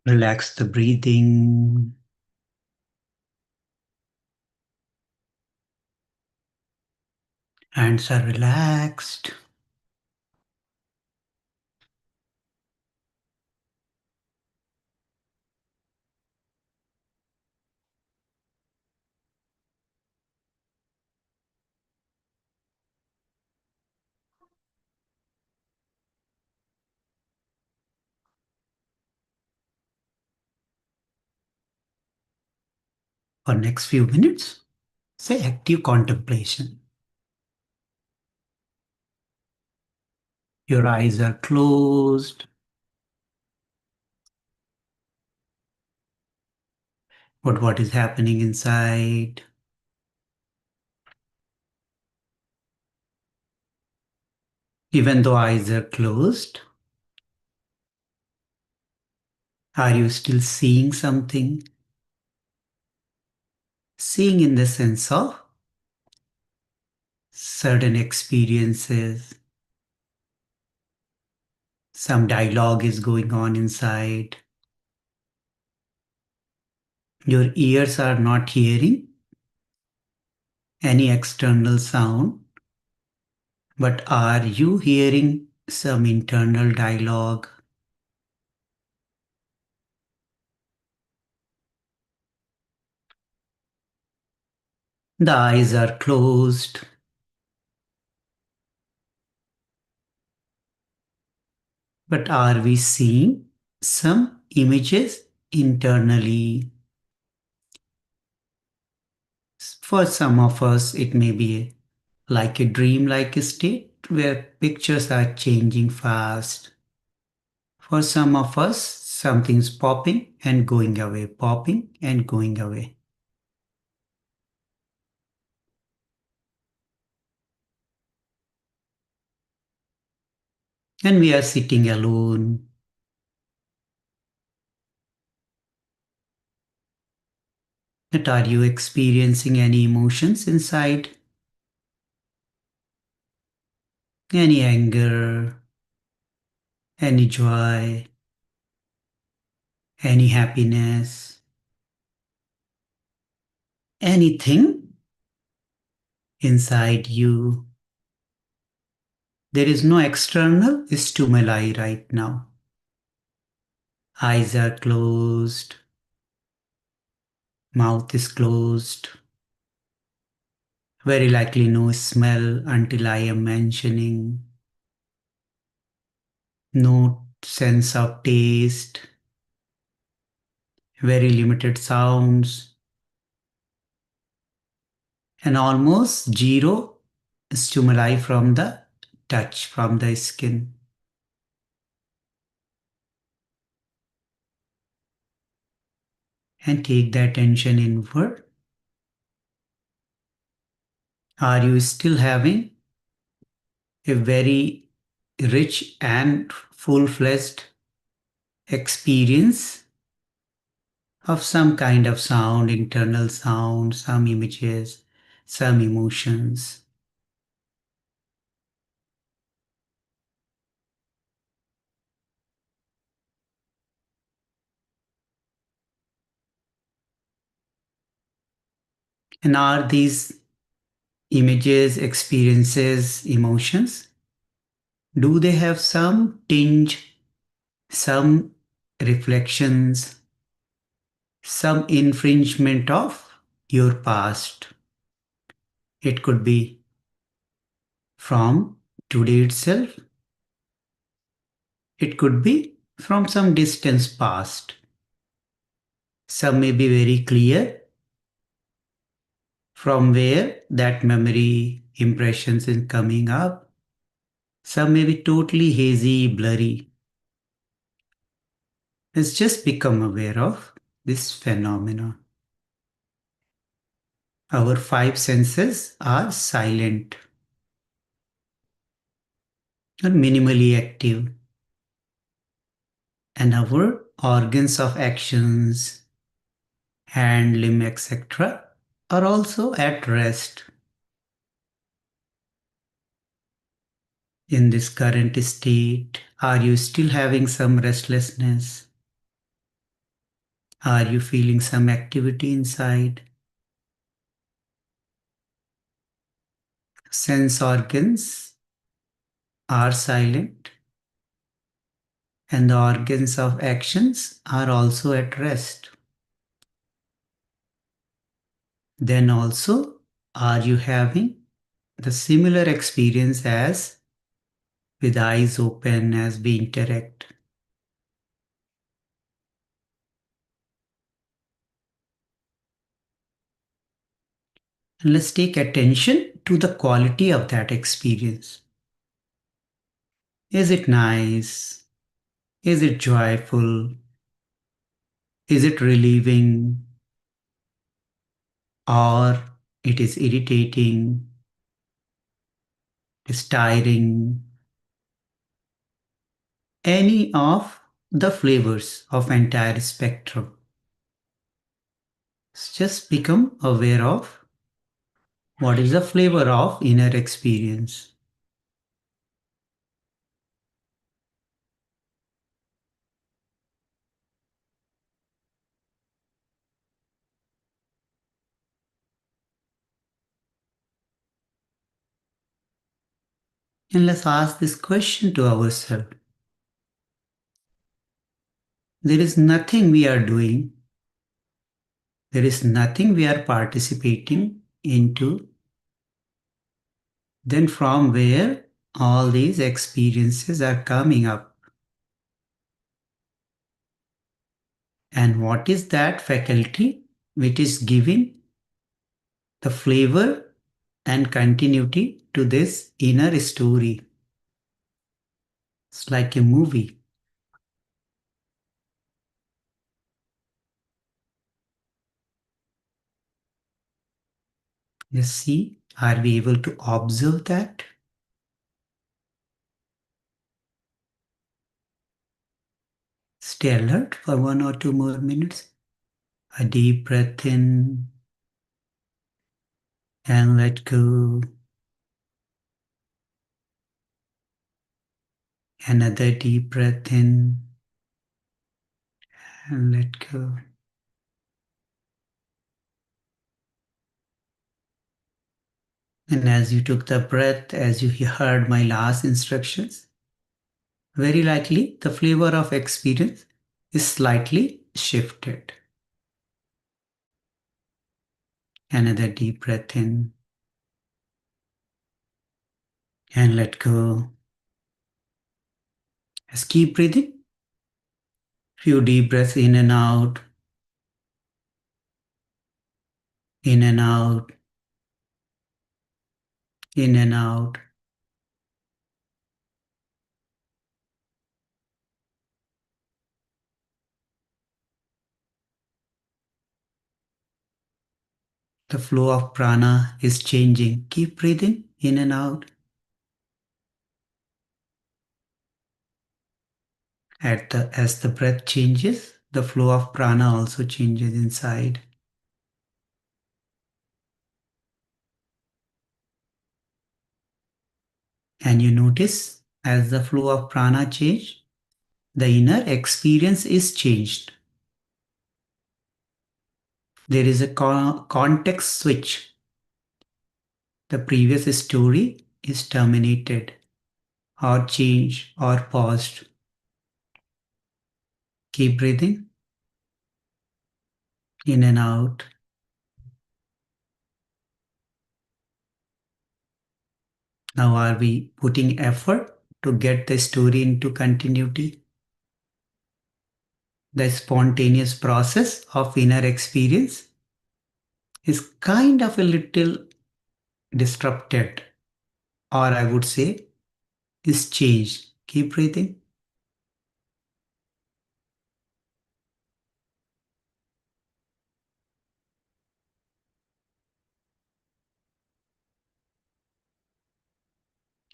Relax the breathing. Hands are relaxed. For next few minutes, say active contemplation. Your eyes are closed, but what is happening inside? Even though eyes are closed, are you still seeing something? Seeing in the sense of certain experiences, some dialogue is going on inside. Your ears are not hearing any external sound, but are you hearing some internal dialogue? The eyes are closed, but are we seeing some images internally? For some of us, it may be like a dream-like state where pictures are changing fast. For some of us, something's popping and going away, popping and going away. And we are sitting alone. But are you experiencing any emotions inside? Any anger, any joy, any happiness, anything inside you? There is no external stimuli right now. Eyes are closed, mouth is closed. Very likely no smell until I am mentioning. No sense of taste. Very limited sounds. And almost zero stimuli from the touch, from the skin. And take the attention inward. Are you still having a very rich and full-fledged experience of some kind of sound, internal sound, some images, some emotions? And are these images, experiences, emotions? Do they have some tinge, some reflections, some infringement of your past? It could be from today itself. It could be from some distance past. Some may be very clear from where that memory impressions is coming up. Some may be totally hazy, blurry. Let's just become aware of this phenomena. Our five senses are silent or minimally active, and our organs of actions, hand, limb, etc., are also at rest. In this current state, are you still having some restlessness? Are you feeling some activity inside? Sense organs are silent, and the organs of actions are also at rest. Then also, are you having the similar experience as with eyes open as we interact? And let's take attention to the quality of that experience. Is it nice? Is it joyful? Is it relieving? Or it is irritating, is tiring? Any of the flavors of entire spectrum. Just become aware of what is the flavor of inner experience. And let's ask this question to ourselves. There is nothing we are doing, there is nothing we are participating into, then from where all these experiences are coming up. And what is that faculty which is giving the flavor and continuity to this inner story? It's like a movie. You see, are we able to observe that? Stay alert for 1 or 2 more minutes. A deep breath in and let go. Another deep breath in and let go. And as you took the breath, as you heard my last instructions, very likely the flavor of experience is slightly shifted. Another deep breath in and let go. Just keep breathing. Few deep breaths in and out, in and out, in and out. The flow of prana is changing. Keep breathing in and out. As the breath changes, the flow of prana also changes inside. And you notice as the flow of prana change, the inner experience is changed. There is a context switch. The previous story is terminated or changed or paused. Keep breathing in and out. Now, are we putting effort to get the story into continuity? The spontaneous process of inner experience is kind of a little disrupted, or I would say, is changed. Keep breathing.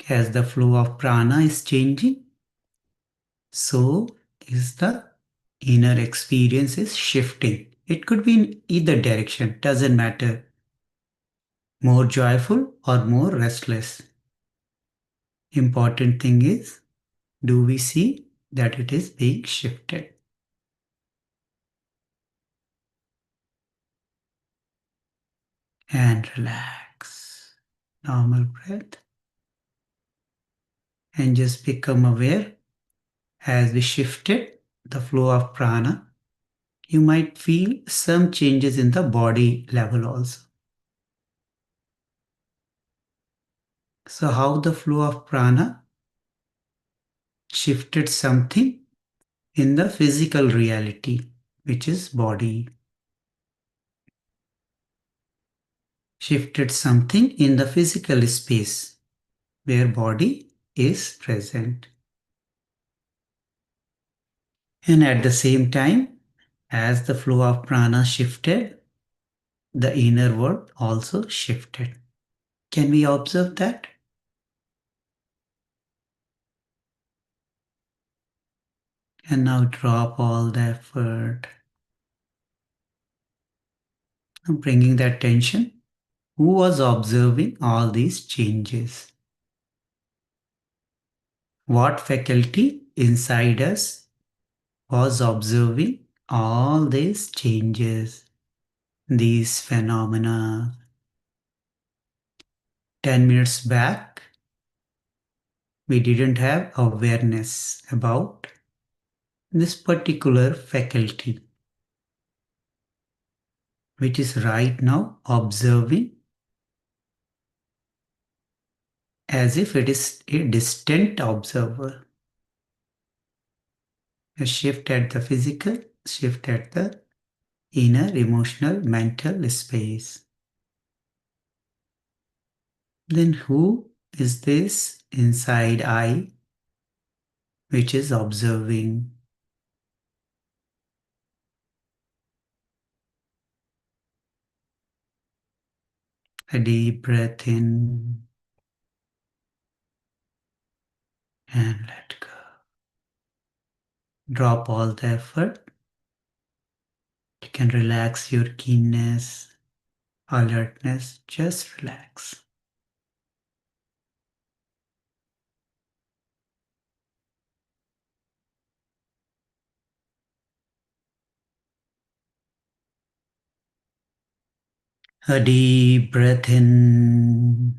As the flow of prana is changing, so is the inner experience is shifting. It could be in either direction, doesn't matter. More joyful or more restless. Important thing is, do we see that it is being shifted? and relax. Normal breath. And just become aware as we shifted the flow of prana. You might feel some changes in the body level also. So, how the flow of prana shifted something in the physical reality, which is body. Shifted something in the physical space where body is present. And at the same time, as the flow of prana shifted, the inner world also shifted. Can we observe that? And now drop all the effort, bringing the attention. Who was observing all these changes? What faculty inside us was observing all these changes, these phenomena? 10 minutes back, we didn't have awareness about this particular faculty, which is right now observing as if it is a distant observer. A shift at the physical, shift at the inner emotional mental space. Then who is this inside I which is observing? A deep breath in and let go. Drop all the effort. You can relax your keenness, alertness, just relax. A deep breath in.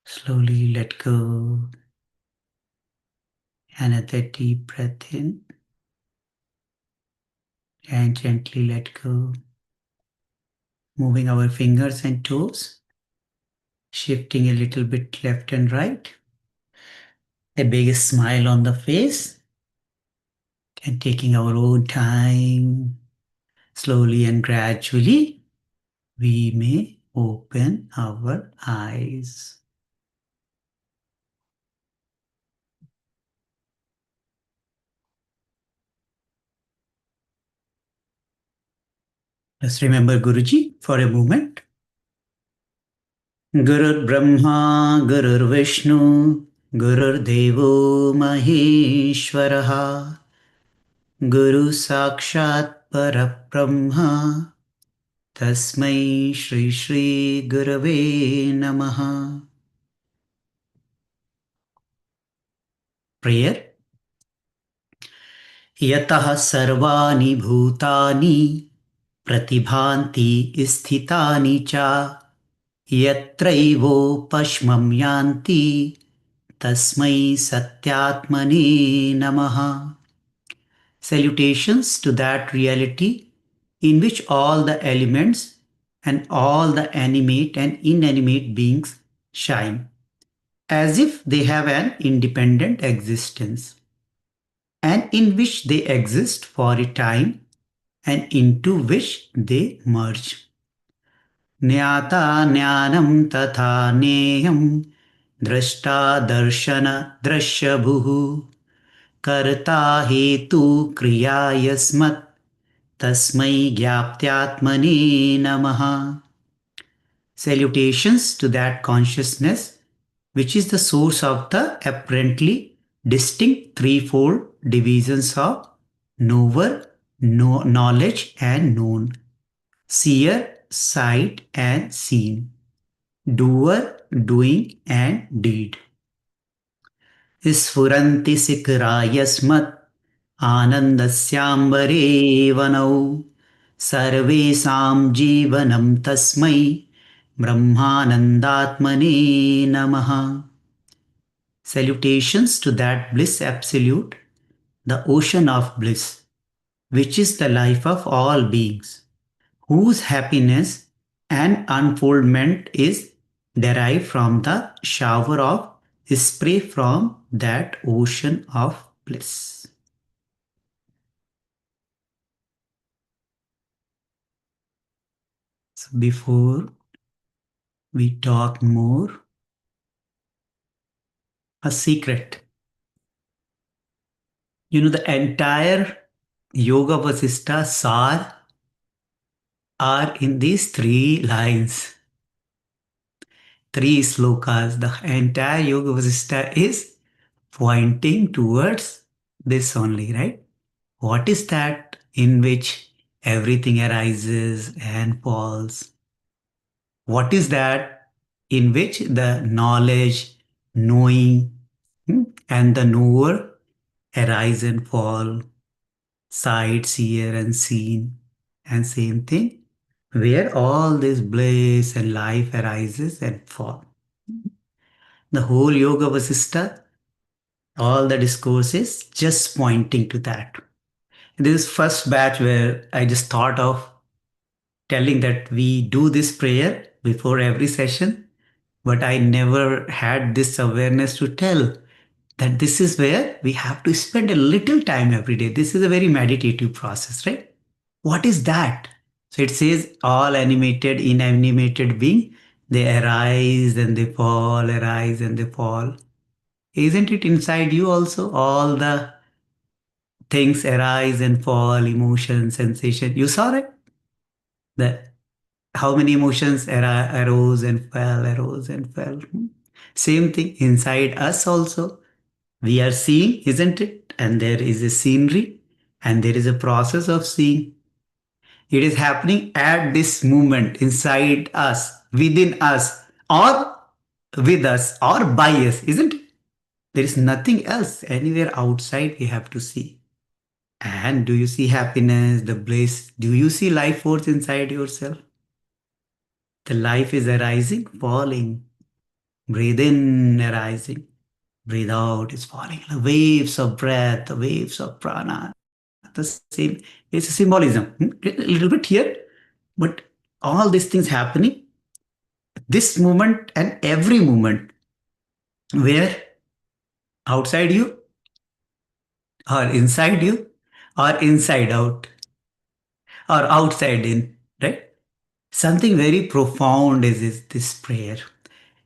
Slowly let go. Another deep breath in and gently let go. Moving our fingers and toes, shifting a little bit left and right. A big smile on the face and taking our own time. Slowly and gradually, we may open our eyes. Just remember Guruji for a moment. Gurur Brahma, Gurur Vishnu, Gurur Devo Maheshwaraha, Guru Sakshat Parabrahma, Tasmai Shri Shri Gurave Namaha. Prayer. Yatah sarvani bhutani pratibhanti sthitani cha yatraivo yanti tasmai satyatmane namaha. Salutations to that reality in which all the elements and all the animate and inanimate beings shine, as if they have an independent existence, and in which they exist for a time and into which they merge. Jnata jnanam tatha neyam drashta darshana drashabhuhu karta hetu kriya yasmat tasmai gyaptyatmane namaha. Salutations to that consciousness which is the source of the apparently distinct threefold divisions of knower, knowledge, and known, seer, sight, and seen, doer, doing, and deed. Sfuranti sikra yasmat आनन्दस्याम्बरे वनौ सर्वेषां जीवनं तस्मै ब्रह्मानन्दात्मने नमः. Salutations to that bliss absolute, the ocean of bliss, which is the life of all beings, whose happiness and unfoldment is derived from the shower of spray from that ocean of bliss. So before we talk more, a secret. The entire Yoga Vasistha Sar are in these three lines, three slokas. The entire Yoga Vasistha is pointing towards this only, right? What is that in which everything arises and falls? What is that in which the knowledge, knowing, and the knower arise and fall, sight, seer, and seen, and same thing, where all this bliss and life arises and fall. The whole Yoga Vasistha, all the discourse is just pointing to that. This first batch where I just thought of telling that we do this prayer before every session, but I never had this awareness to tell that this is where we have to spend a little time every day. This is a very meditative process, right? What is that? So it says all animated, inanimated being, they arise and they fall, arise and they fall. Isn't it inside you also? All the things arise and fall, emotion, sensation. You saw it? The how many emotions arose and fell, arose and fell. Same thing inside us also. We are seeing, isn't it? And there is a scenery and there is a process of seeing. It is happening at this moment inside us, within us, or with us, or by us, isn't it? There is nothing else anywhere outside we have to see. And do you see happiness, the bliss? Do you see life force inside yourself? The life is arising, falling. Breathe in, arising. Breathe out, is falling. The waves of breath, the waves of prana. The same. It's a symbolism. A little bit here, but all these things happening. This moment and every moment where outside you or inside you or inside out or outside in, right? Something very profound is this prayer.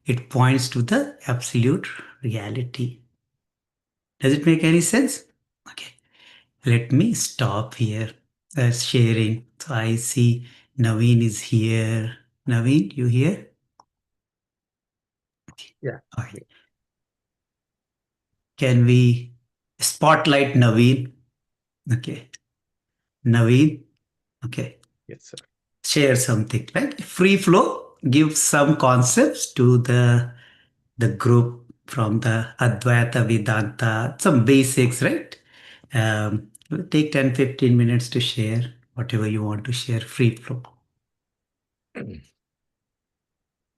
It points to the absolute reality. Does it make any sense? Okay, let me stop here. Sharing. So I see Naveen is here. Naveen, you here? Yeah. Okay. Can we spotlight Naveen? Okay. Naveen, okay. Yes, sir. Share something, right? Free flow. Give some concepts to the group from the Advaita Vedanta, some basics, right? Take 10-15 minutes to share whatever you want to share, free flow.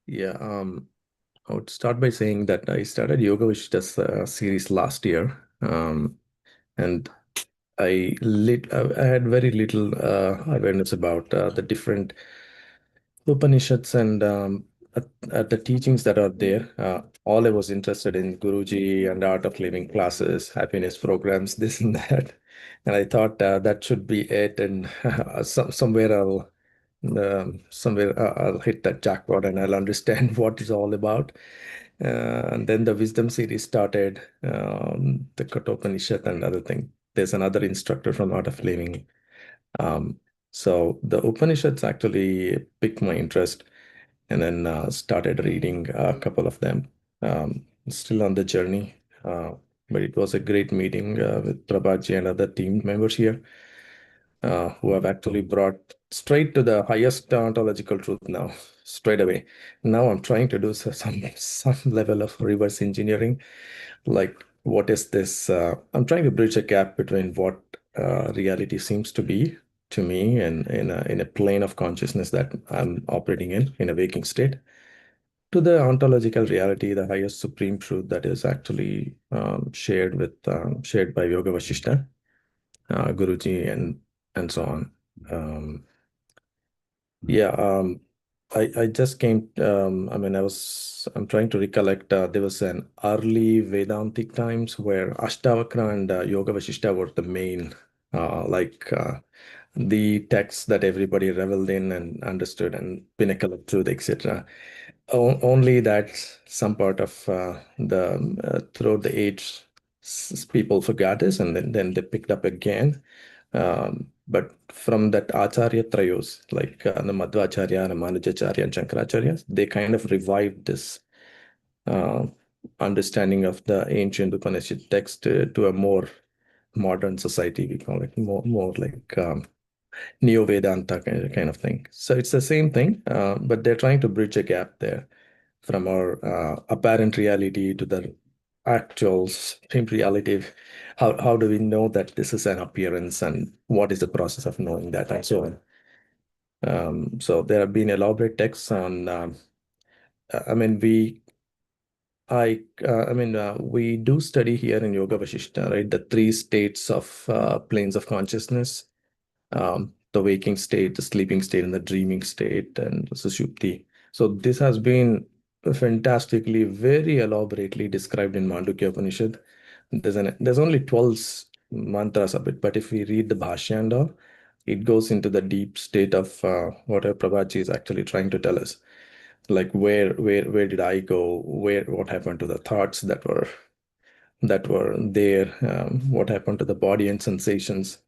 Yeah, I would start by saying that I started Yoga Vistas series last year, and I had very little awareness about the different Upanishads and the teachings that are there. All I was interested in Guruji and art of living classes, happiness programs, this and that. And I thought that should be it. And somewhere I'll hit that jackpot and I'll understand what it's all about. And then the wisdom series started, the Kathopanishad and other thing. There's another instructor from Art of Living. Um, so the Upanishads actually piqued my interest and then started reading a couple of them. Still on the journey, but it was a great meeting with Prabhaji and other team members here who have actually brought straight to the highest ontological truth now, straight away. Now I'm trying to do some level of reverse engineering, like what is this? I'm trying to bridge a gap between what reality seems to be to me and in a plane of consciousness that I'm operating in a waking state, to the ontological reality, the highest supreme truth that is actually shared by Yoga Vasishta, Guruji, and so on. Um, yeah, I just came. I mean, I'm trying to recollect. There was an early Vedantic times where Ashtavakra and Yoga Vasishta were the main, the texts that everybody reveled in and understood, and pinnacle of truth, etc. Only that some part of the throughout the age, people forgot this, and then they picked up again. But from that Acharya Trayos, like the Madhvacharya, Ramanujacharya, and Shankaracharya, they kind of revived this uh, understanding of the ancient Upanishad text to a more modern society. We call it more like Neo Vedanta kind of thing. So it's the same thing, but they're trying to bridge a gap there from our apparent reality to the actual supreme reality. How do we know that this is an appearance, and what is the process of knowing that, and so on. So there have been elaborate texts on. I mean, we do study here in Yoga Vasishta, right? The three states of planes of consciousness, the waking state, the sleeping state, and the dreaming state, and sushupti. So this has been fantastically, very elaborately described in Mandukya Upanishad. There's only 12 mantras of it, but if we read the Bhashya and all, it goes into the deep state of whatever Prabhuji is actually trying to tell us. Like where did I go? What happened to the thoughts that were there? What happened to the body and sensations?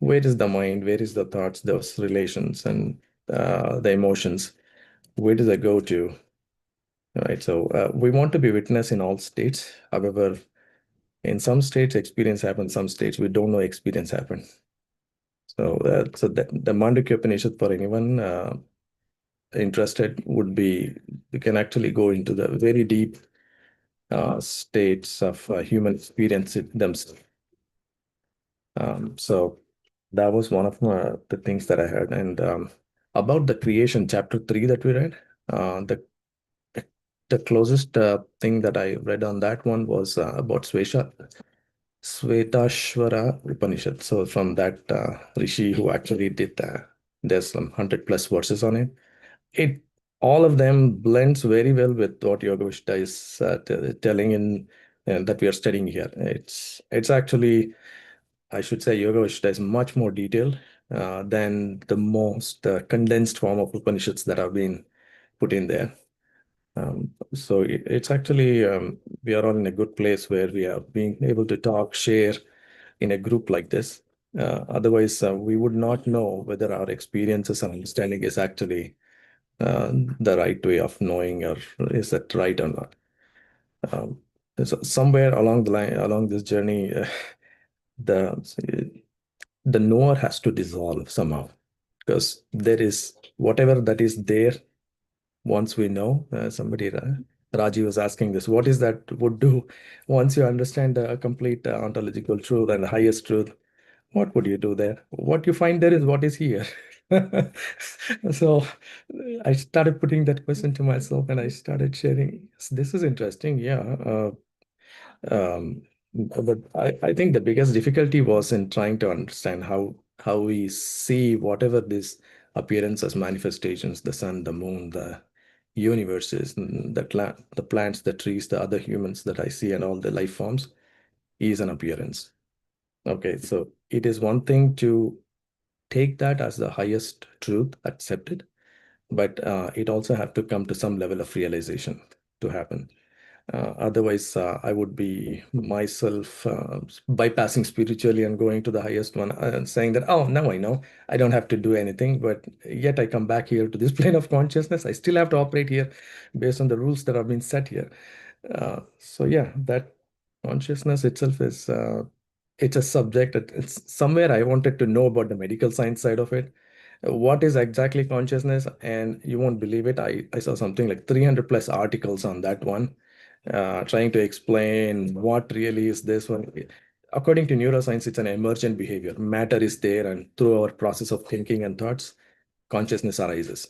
Where is the mind? Where is the thoughts, those relations, and the emotions? Where does that go to? Right. So we want to be witness in all states. However, in some states, experience happens. Some states, we don't know experience happened. So that the Mandukya Upanishad, for anyone interested, would be, you can actually go into the very deep states of human experience themselves. So that was one of the things that I heard. And about the creation, chapter 3 that we read, the, the closest thing that I read on that one was about Svetashvara Upanishad. So from that rishi who actually did that, there's some 100 plus verses on it. It all of them blends very well with what Yoga Vishta is telling in that we are studying here. It's actually, I should say, Yoga Vishta is much more detailed than the most condensed form of Upanishads that have been put in there. So it's actually, we are all in a good place where we are being able to talk, share in a group like this. Otherwise, we would not know whether our experiences and understanding is actually the right way of knowing, or is that right or not. Um, so somewhere along the line, along this journey, the the knower has to dissolve somehow, because there is whatever that is there. Once we know, somebody Raji was asking this, what is that would do once you understand the complete ontological truth and the highest truth? What would you do there? What you find there is what is here. So I started putting that question to myself, and I started sharing. "Yes, this is interesting. Yeah. But I think the biggest difficulty was in trying to understand how we see whatever these appearances, manifestations, the sun, the moon, the universes, the plants, the trees, the other humans that I see, and all the life forms is an appearance. Okay, so it is one thing to take that as the highest truth, accept it, but it also have to come to some level of realization to happen. Otherwise, I would be myself bypassing spiritually and going to the highest one and saying that, oh, now I know, I don't have to do anything, but yet I come back here to this plane of consciousness. I still have to operate here based on the rules that have been set here. So yeah, that consciousness itself is it's a subject that it's somewhere I wanted to know about the medical science side of it. What is exactly consciousness? And you won't believe it. I saw something like 300 plus articles on that one. trying to explain what really is this one. According to neuroscience, it's an emergent behavior. Matter is there, and through our process of thinking and thoughts, consciousness arises.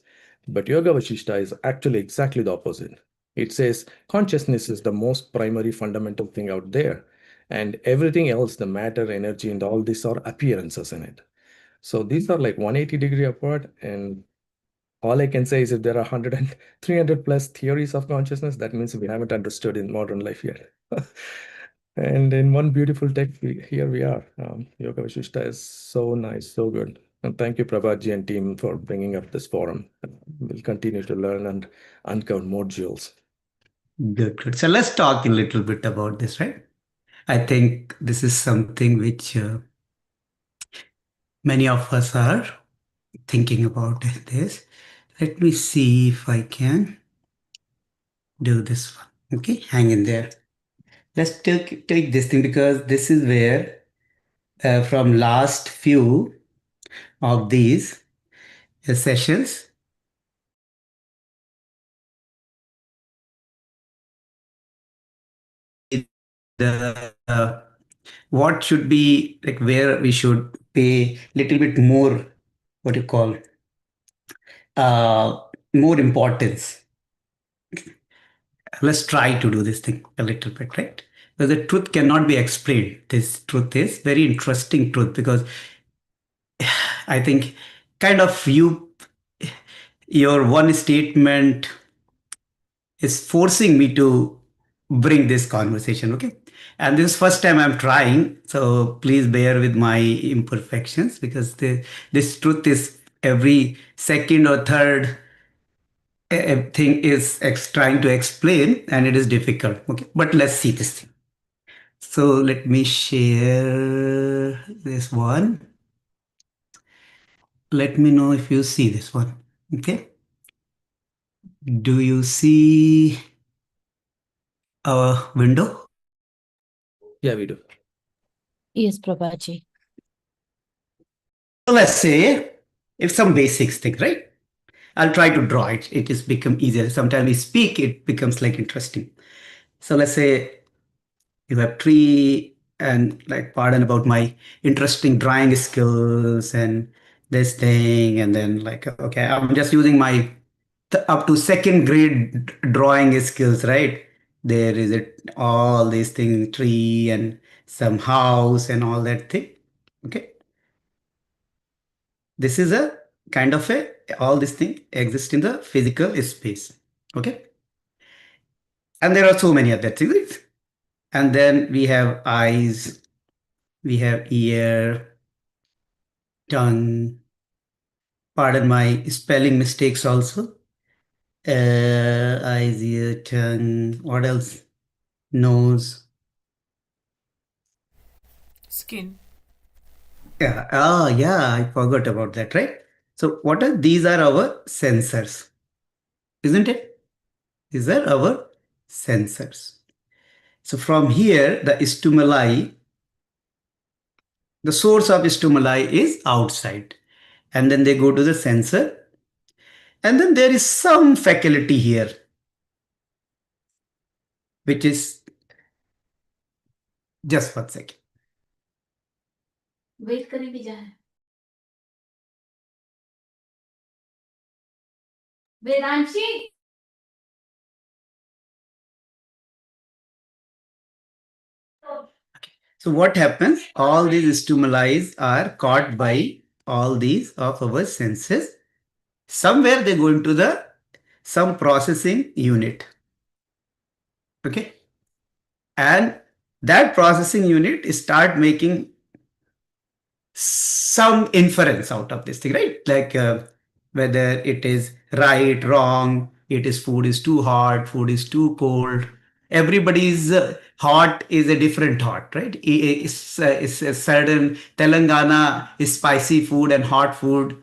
But Yoga Vashishta is actually exactly the opposite. It says consciousness is the most primary fundamental thing out there, and everything else, the matter, energy, and all these are appearances in it. So these are like 180-degree apart, and all I can say is if there are 100 and 300 plus theories of consciousness, that means we haven't understood in modern life yet. And in one beautiful text, here we are. Yoga Vashishta is so nice, so good. And thank you, Prabhatji and team, for bringing up this forum. We'll continue to learn and uncover more jewels. Good, good. So let's talk a little bit about this, right? I think this is something which many of us are thinking about this. Let me see if I can do this one. Okay, hang in there. Let's take this thing because this is where from last few of these sessions, the what should be like where we should pay little bit more, what you call, uh, more importance. Let's try to do this thing a little bit, right? Because the truth cannot be explained. This truth is very interesting truth because I think kind of your one statement is forcing me to bring this conversation. Okay, and this is first time I'm trying, so please bear with my imperfections because this truth is every second or third thing is trying to explain and it is difficult. Okay, but let's see this thing. So let me share this one. Let me know if you see this one. Okay, do you see a window? Yeah, we do. Yes, Prabhaji. So let's say if some basics thing, right? I'll try to draw it. It is become easier. Sometimes we speak, it becomes like interesting. So let's say you have tree and like pardon about my interesting drawing skills and this thing, and then like okay, I'm just using my up to second grade drawing skills, right? There is it all these things, tree and some house and all that thing. Okay, this is a kind of a all these things exist in the physical space. Okay, and there are so many other things. And then we have eyes, we have ear, tongue. Pardon my spelling mistakes also. Eyes, ear, tongue. What else? Nose. Skin. Yeah. Oh, yeah. I forgot about that, right? So, what are these? Are our sensors, isn't it? These are our sensors. So, from here, the stimuli, the source of stimuli is outside, and then they go to the sensor, and then there is some faculty here, which is just 1 second. Wait करें भी जाए Vedanshi. So what happens? All these stimuli are caught by all these of our senses. Somewhere they go into the some processing unit. Okay. And that processing unit start making some inference out of this thing, right? Like whether it is right, wrong, it is food is too hot, food is too cold. Everybody's hot is a different hot, right? It's a certain Telangana is spicy food and hot food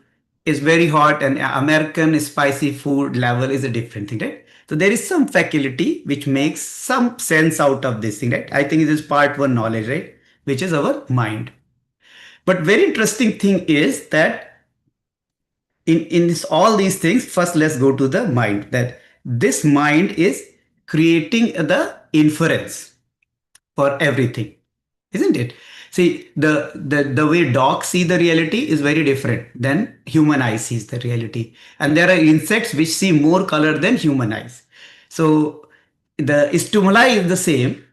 is very hot, and American spicy food level is a different thing, right? So there is some faculty which makes some sense out of this thing, right? I think it is part one knowledge, right? Which is our mind. But very interesting thing is that in this, all these things, first let's go to the mind. That this mind is creating the inference for everything, isn't it? See, the way dogs see the reality is very different than human eyes sees the reality. And there are insects which see more color than human eyes. So the stimuli is the same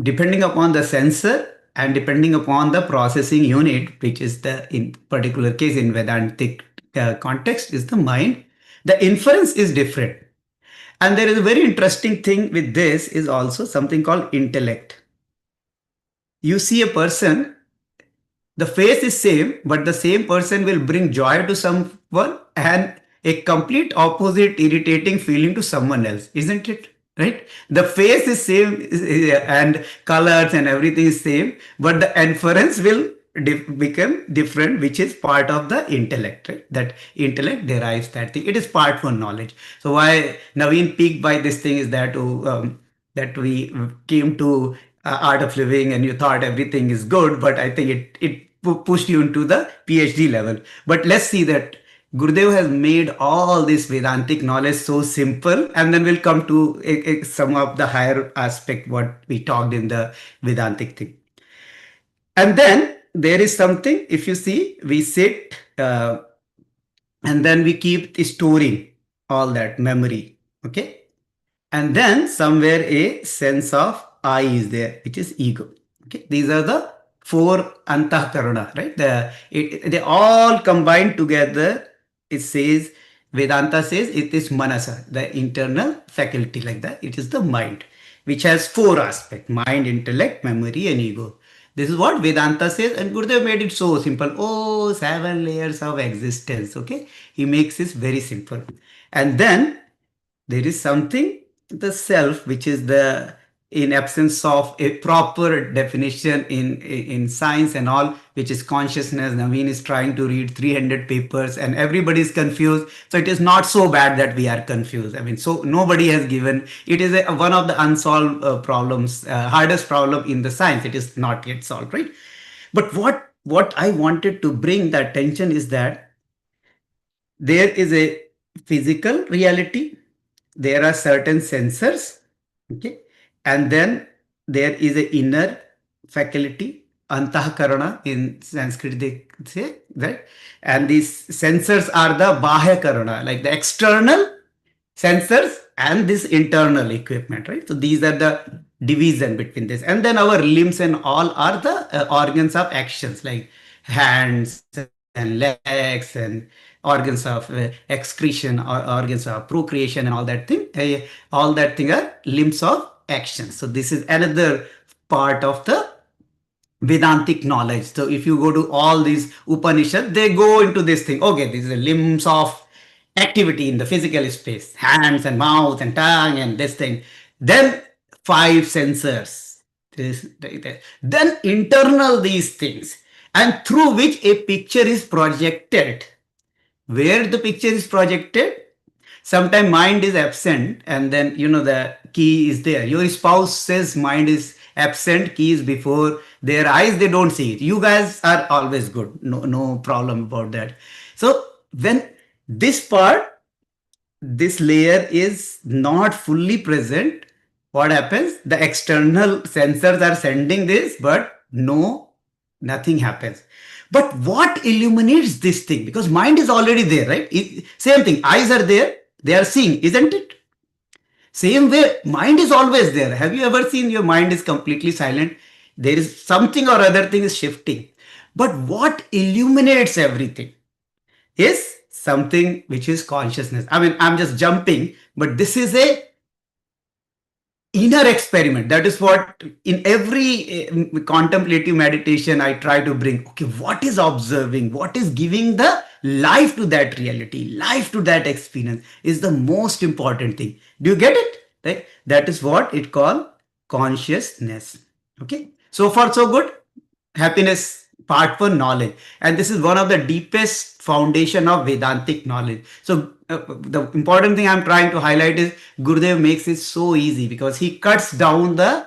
depending upon the sensor and depending upon the processing unit, which is the, in particular case in Vedantic context, is the mind. The inference is different. And there is a very interesting thing with this is also something called intellect. You see a person, the face is same, but the same person will bring joy to someone and a complete opposite irritating feeling to someone else, isn't it? Right? The face is same and colors and everything is same, but the inference will become different, which is part of the intellect. Right? That intellect derives that thing. It is part for knowledge. So why Naveen peaked by this thing is that that we came to art of living and you thought everything is good, but I think it pushed you into the PhD level. But let's see that Gurudev has made all this Vedantic knowledge so simple, and then we'll come to some of the higher aspect what we talked in the Vedantic thing. And then there is something, if you see, we sit and then we keep storing all that memory. Okay. And then somewhere a sense of I is there, which is ego. Okay, these are the four antahkarana, right? They all combine together. It says, Vedanta says it is manasa, the internal faculty, like that. It is the mind, which has four aspects: mind, intellect, memory, and ego. This is what Vedanta says, and Gurudev made it so simple. Oh, 7 layers of existence. Okay, he makes this very simple. And then there is something, the self, which is the, in absence of a proper definition in science and all, which is consciousness. Naveen is trying to read 300 papers and everybody is confused. So it is not so bad that we are confused. I mean, so nobody has given, it is one of the unsolved problems, hardest problem in the science. It is not yet solved, right? But what I wanted to bring the attention is that there is a physical reality, there are certain sensors, okay, and then there is a inner faculty, antahkarana in Sanskrit they say, right? And these sensors are the bahya karana, like the external sensors and this internal equipment, right? So these are the division between this. And then our limbs and all are the organs of actions, like hands and legs and organs of excretion or organs of procreation and all that thing. All that thing are limbs of action. So this is another part of the Vedantic knowledge. So if you go to all these Upanishads, they go into this thing. Okay, these are limbs of activity in the physical space, hands and mouth and tongue and this thing. Then five sensors. Then internal these things, and through which a picture is projected. Where the picture is projected, sometimes mind is absent and then the key is there. Your spouse says mind is absent, key is before their eyes, they don't see it. You guys are always good, no problem about that. So when this part, this layer is not fully present, what happens? The external sensors are sending this, but nothing happens. But what illuminates this thing? Because mind is already there, right? Same thing, eyes are there, they are seeing, isn't it? Same way, mind is always there. Have you ever seen your mind is completely silent? There is something or other thing is shifting. But what illuminates everything is something which is consciousness. I mean, I'm just jumping, but this is a inner experiment. That is what in every contemplative meditation I try to bring. Okay, what is observing, what is giving the life to that reality, life to that experience is the most important thing. Do you get it? Right? That is what it called consciousness. Okay, so far so good. Happiness part for knowledge, and this is one of the deepest foundation of Vedantic knowledge. So the important thing I'm trying to highlight is Gurudev makes it so easy because he cuts down the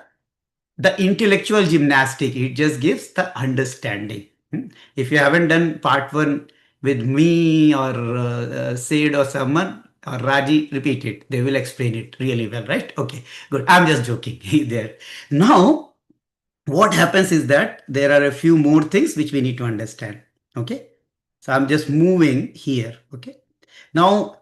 intellectual gymnastic. It just gives the understanding. If you haven't done part one with me or Sid or someone, or Raji, repeat it. They will explain it really well, right? Okay, good. I'm just joking there. Now, what happens is that there are a few more things which we need to understand. Okay, so I'm just moving here. Okay, now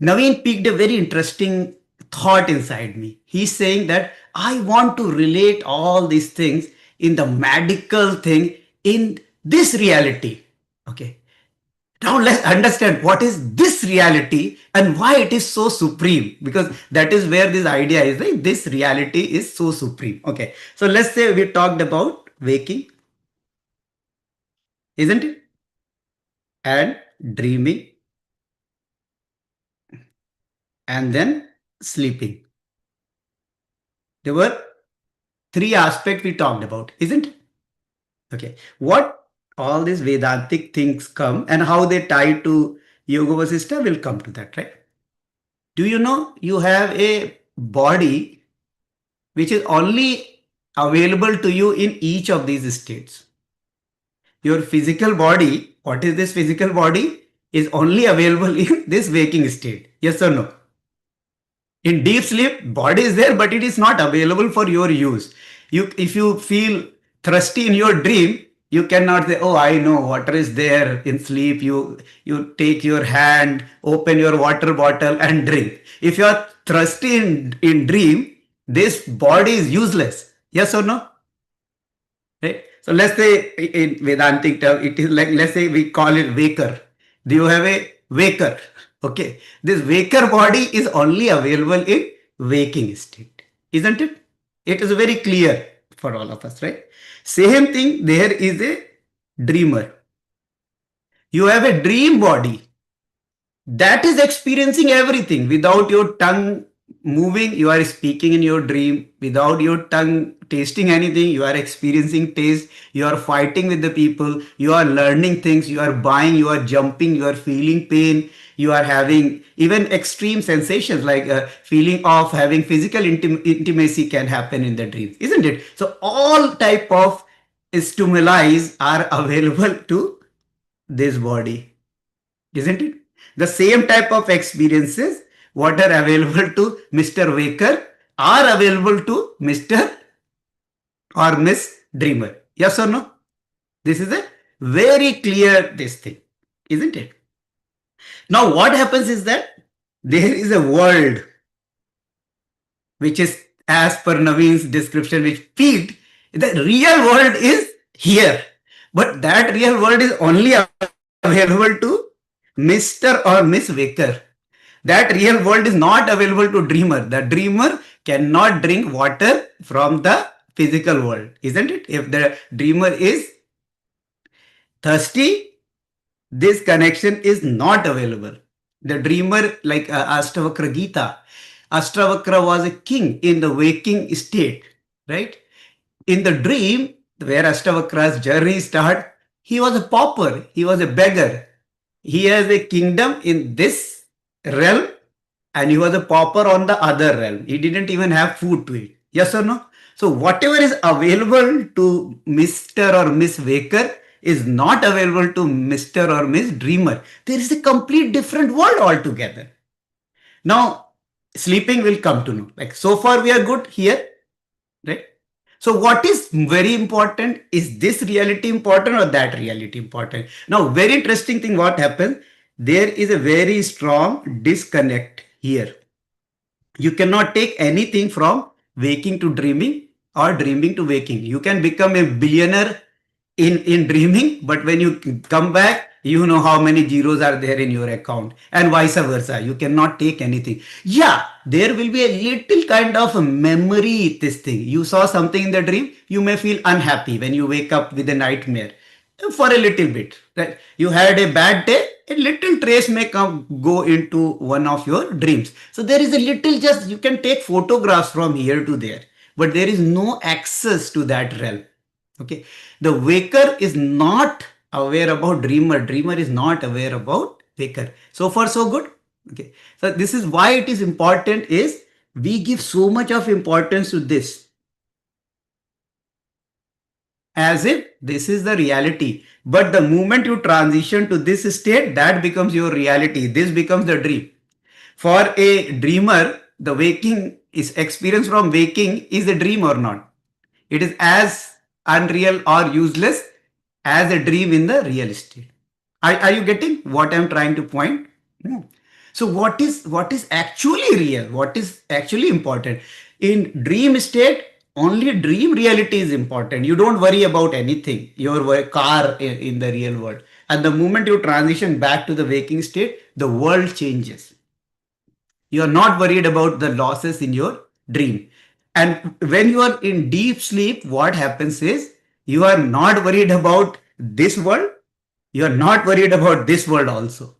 Naveen picked a very interesting thought inside me. He's saying that I want to relate all these things in the medical thing in this reality. Okay, now let's understand what is this reality and why it is so supreme, because that is where this idea is, right? This reality is so supreme. Okay, so let's say we talked about waking, isn't it, and dreaming, and then sleeping. There were three aspects we talked about, isn't it? Okay, what all these Vedantic things come and how they tie to Yoga Vasistha, will come to that, right? Do you know you have a body which is only available to you in each of these states? Your physical body, what is this physical body, is only available in this waking state. Yes or no? In deep sleep, body is there, but it is not available for your use. If you feel thirsty in your dream, you cannot say, "Oh, I know water is there." In sleep, you take your hand, open your water bottle, and drink. If you are thirsty in dream, this body is useless. Yes or no? Right? So let's say in Vedantic term, it is like, let's say we call it waker. Do you have a waker? Okay. This waker body is only available in waking state. Isn't it? It is very clear for all of us, right? Same thing, there is a dreamer. You have a dream body that is experiencing everything without your tongue moving. You are speaking in your dream without your tongue tasting anything. You are experiencing taste. You are fighting with the people. You are learning things. You are buying. You are jumping. You are feeling pain. You are having even extreme sensations like feeling of having physical intimacy can happen in the dreams, isn't it? So all type of stimuli are available to this body, isn't it? The same type of experiences what are available to Mr. Waker are available to Mr. or Miss Dreamer. Yes or no? This is a very clear this thing, isn't it? Now what happens is that there is a world which is, as per Naveen's description, which peaked. The real world is here, but that real world is only available to Mr. or Miss Waker. That real world is not available to dreamer. The dreamer cannot drink water from the physical world, isn't it? If the dreamer is thirsty, this connection is not available. The dreamer, like Astavakra Gita, Astavakra was a king in the waking state, right? In the dream, where Astavakra's journey started, he was a pauper, he was a beggar. He has a kingdom in this realm and he was a pauper on the other realm. He didn't even have food to eat. Yes or no? So whatever is available to Mr. or Miss Waker is not available to Mr. or Miss Dreamer. There is a complete different world altogether. Now, sleeping will come to know. Like so far we are good here, right? So what is very important? Is this reality important or that reality important? Now, very interesting thing what happens, there is a very strong disconnect here. You cannot take anything from waking to dreaming or dreaming to waking. You can become a billionaire in dreaming, but when you come back, you know how many zeros are there in your account, and vice versa. You cannot take anything. Yeah, there will be a little kind of memory, this thing. You saw something in the dream, you may feel unhappy when you wake up with a nightmare for a little bit. Right? You had a bad day, a little trace may come go into one of your dreams. So there is a little, just you can take photographs from here to there, but there is no access to that realm. Okay, the waker is not aware about dreamer. Dreamer is not aware about waker. So far, so good. Okay, so this is why it is important. Is we give so much of importance to this as if this is the reality. But the moment you transition to this state, that becomes your reality. This becomes the dream. For a dreamer, the waking is experience from waking is a dream or not. It is as unreal or useless as a dream in the real estate. Are you getting what I'm trying to point? No. So what is actually real? What is actually important? In dream state, only dream reality is important. You don't worry about anything. Your car in the real world. And the moment you transition back to the waking state, the world changes. You are not worried about the losses in your dream. And when you are in deep sleep, what happens is you are not worried about this world. You are not worried about this world also.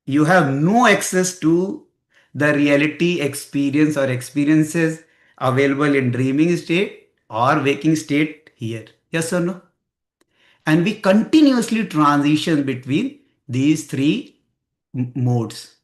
You have no access to the reality experience or experiences available in dreaming state or waking state here. Yes or no? And we continuously transition between these three modes.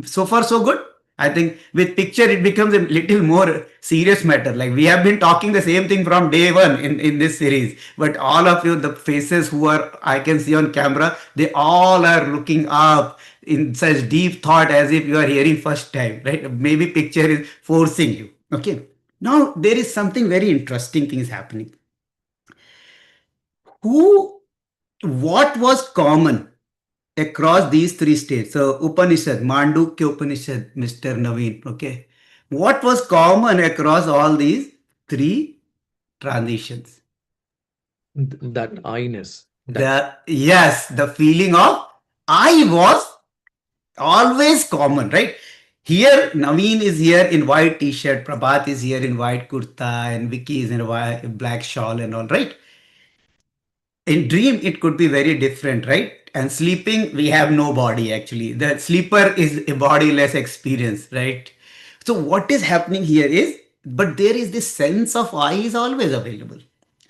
So far, so good. I think with picture, it becomes a little more serious matter. Like we have been talking the same thing from day one in this series. But all of you, the faces who are I can see on camera, they all are looking up in such deep thought as if you are hearing first time, right? Maybe picture is forcing you. Okay. Now there is something very interesting things happening. Who, what was common across these three states? So Upanishad, Mandukya Upanishad, Mr. Naveen. Okay. What was common across all these three transitions? That I-ness, that The feeling of I was always common, right? Here, Naveen is here in white t-shirt, Prabhat is here in white kurta, and Vicky is in a black shawl and all, right? In dream it could be very different, right? And sleeping, we have no body actually. The sleeper is a bodiless experience, right? So what is happening here is, but there is this sense of I is always available,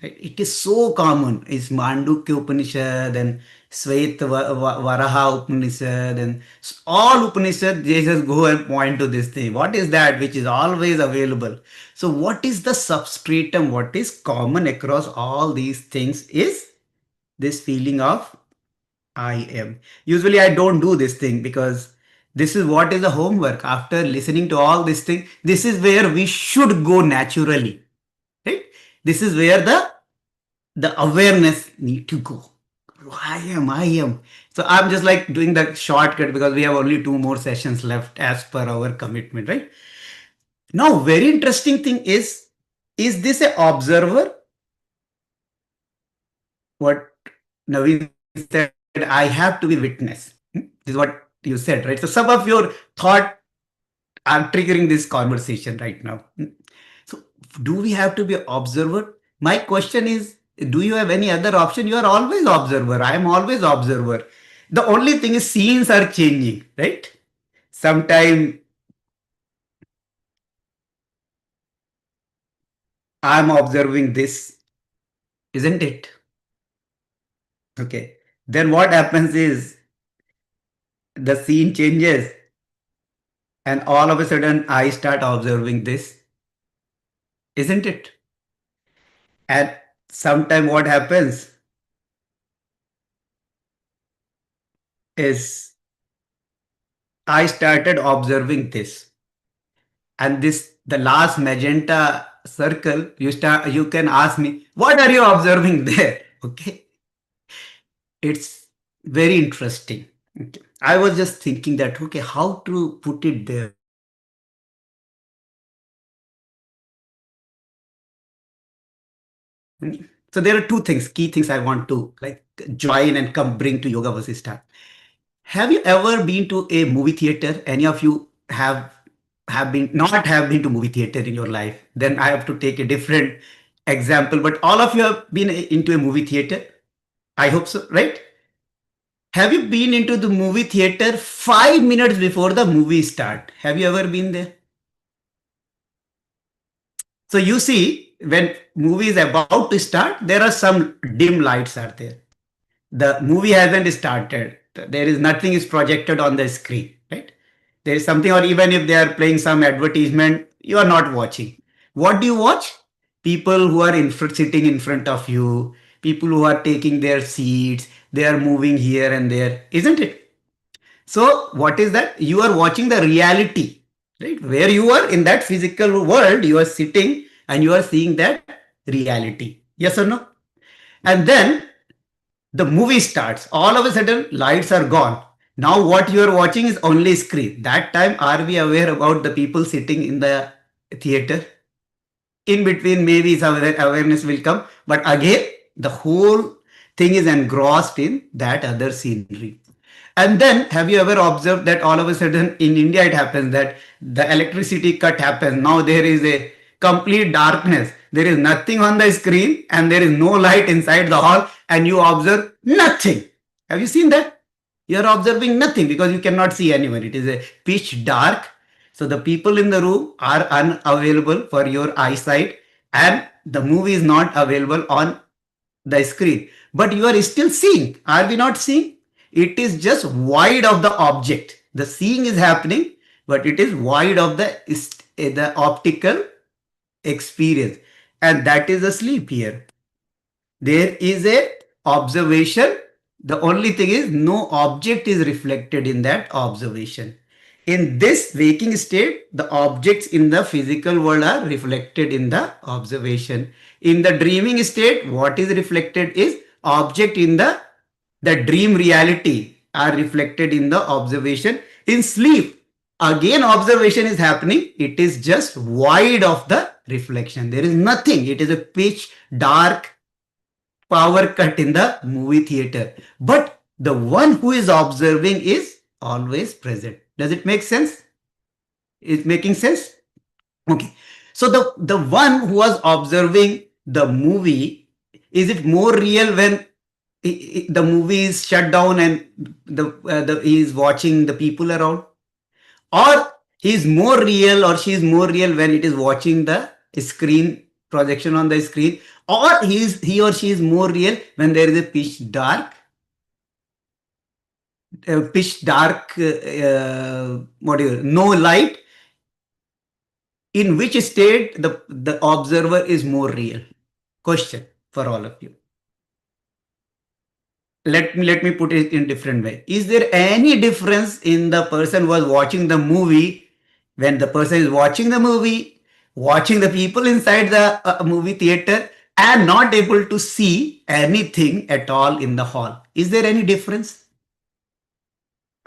right? It is so common. It's Mandukya Upanishad and Varaha Upanishad and all Upanishad, they just go and point to this thing. What is that which is always available? So what is the substratum, what is common across all these things is this feeling of I am. Usually I don't do this thing because this is what is the homework. After listening to all this thing, this is where we should go naturally. Right? This is where the awareness need to go. I am. So I'm just like doing the shortcut because we have only two more sessions left as per our commitment, right? Now, very interesting thing is this a observer? What Naveen said, I have to be witness. This is what you said, right? So some of your thought are triggering this conversation right now. So do we have to be observer? My question is, do you have any other option? You are always observer. I am always observer. The only thing is scenes are changing, right? Sometime I am observing this, isn't it? Okay. Then what happens is the scene changes and all of a sudden I start observing this, isn't it? And sometime what happens is I started observing this, and this the last magenta circle. You can ask me, what are you observing there? Okay, it's very interesting. Okay. I was just thinking that okay, how to put it there. So there are two things, key things I want to like join and come bring to Yoga Vasistha. Have you ever been to a movie theater? Any of you have been not have been to movie theater in your life? Then I have to take a different example. But all of you have been into a movie theater. I hope so, right? Have you been into the movie theater 5 minutes before the movie start? Have you ever been there? So you see, when movie is about to start, there are some dim lights are there. The movie hasn't started. There is nothing is projected on the screen, right? There is something, or even if they are playing some advertisement, you are not watching. What do you watch? People who are sitting in front of you, people who are taking their seats, they are moving here and there, isn't it? So what is that? You are watching the reality, right? Where you are in that physical world, you are sitting and you are seeing that reality. Yes or no? And then the movie starts. All of a sudden, lights are gone. Now what you are watching is only screen. That time, are we aware about the people sitting in the theater? In between, maybe some awareness will come, but again the whole thing is engrossed in that other scenery. And then, have you ever observed that all of a sudden in India it happens that the electricity cut happens? Now there is a complete darkness, there is nothing on the screen and there is no light inside the hall, and you observe nothing. Have you seen that? You are observing nothing because you cannot see anyone. It is a pitch dark. So the people in the room are unavailable for your eyesight, and the movie is not available on the screen. But you are still seeing. Are we not seeing? It is just wide of the object. The seeing is happening, but it is wide of the optical experience. And that is a sleep here. There is a observation. The only thing is no object is reflected in that observation. In this waking state, the objects in the physical world are reflected in the observation. In the dreaming state, what is reflected is object in the dream reality are reflected in the observation. In sleep, again observation is happening. It is just wide of the reflection. There is nothing. It is a pitch dark power cut in the movie theater. But the one who is observing is always present. Does it make sense? Is making sense? Okay. So the one who was observing the movie, is it more real when the movie is shut down and he is watching the people around? Or he is more real or she is more real when it is watching the screen projection on the screen? Or he or she is more real when there is a pitch dark, what do you, no light? In which state the observer is more real? Question for all of you. Let me put it in different way. Is there any difference in the person who was watching the movie, when the person is watching the movie, watching the people inside the movie theater, and not able to see anything at all in the hall? Is there any difference?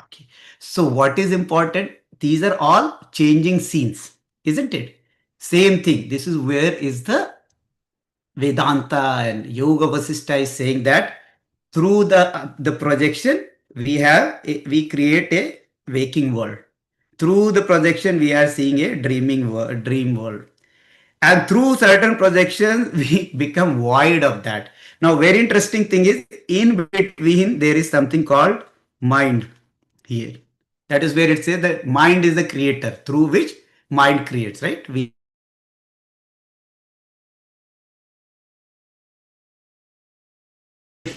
Okay. So what is important? These are all changing scenes, isn't it? Same thing. This is where is the Vedanta and Yoga Vasistha is saying that through the projection we create a waking world. Through the projection we are seeing a dream world, and through certain projections we become void of that. Now very interesting thing is, in between there is something called mind here. That is where it says that mind is the creator, through which mind creates, right? We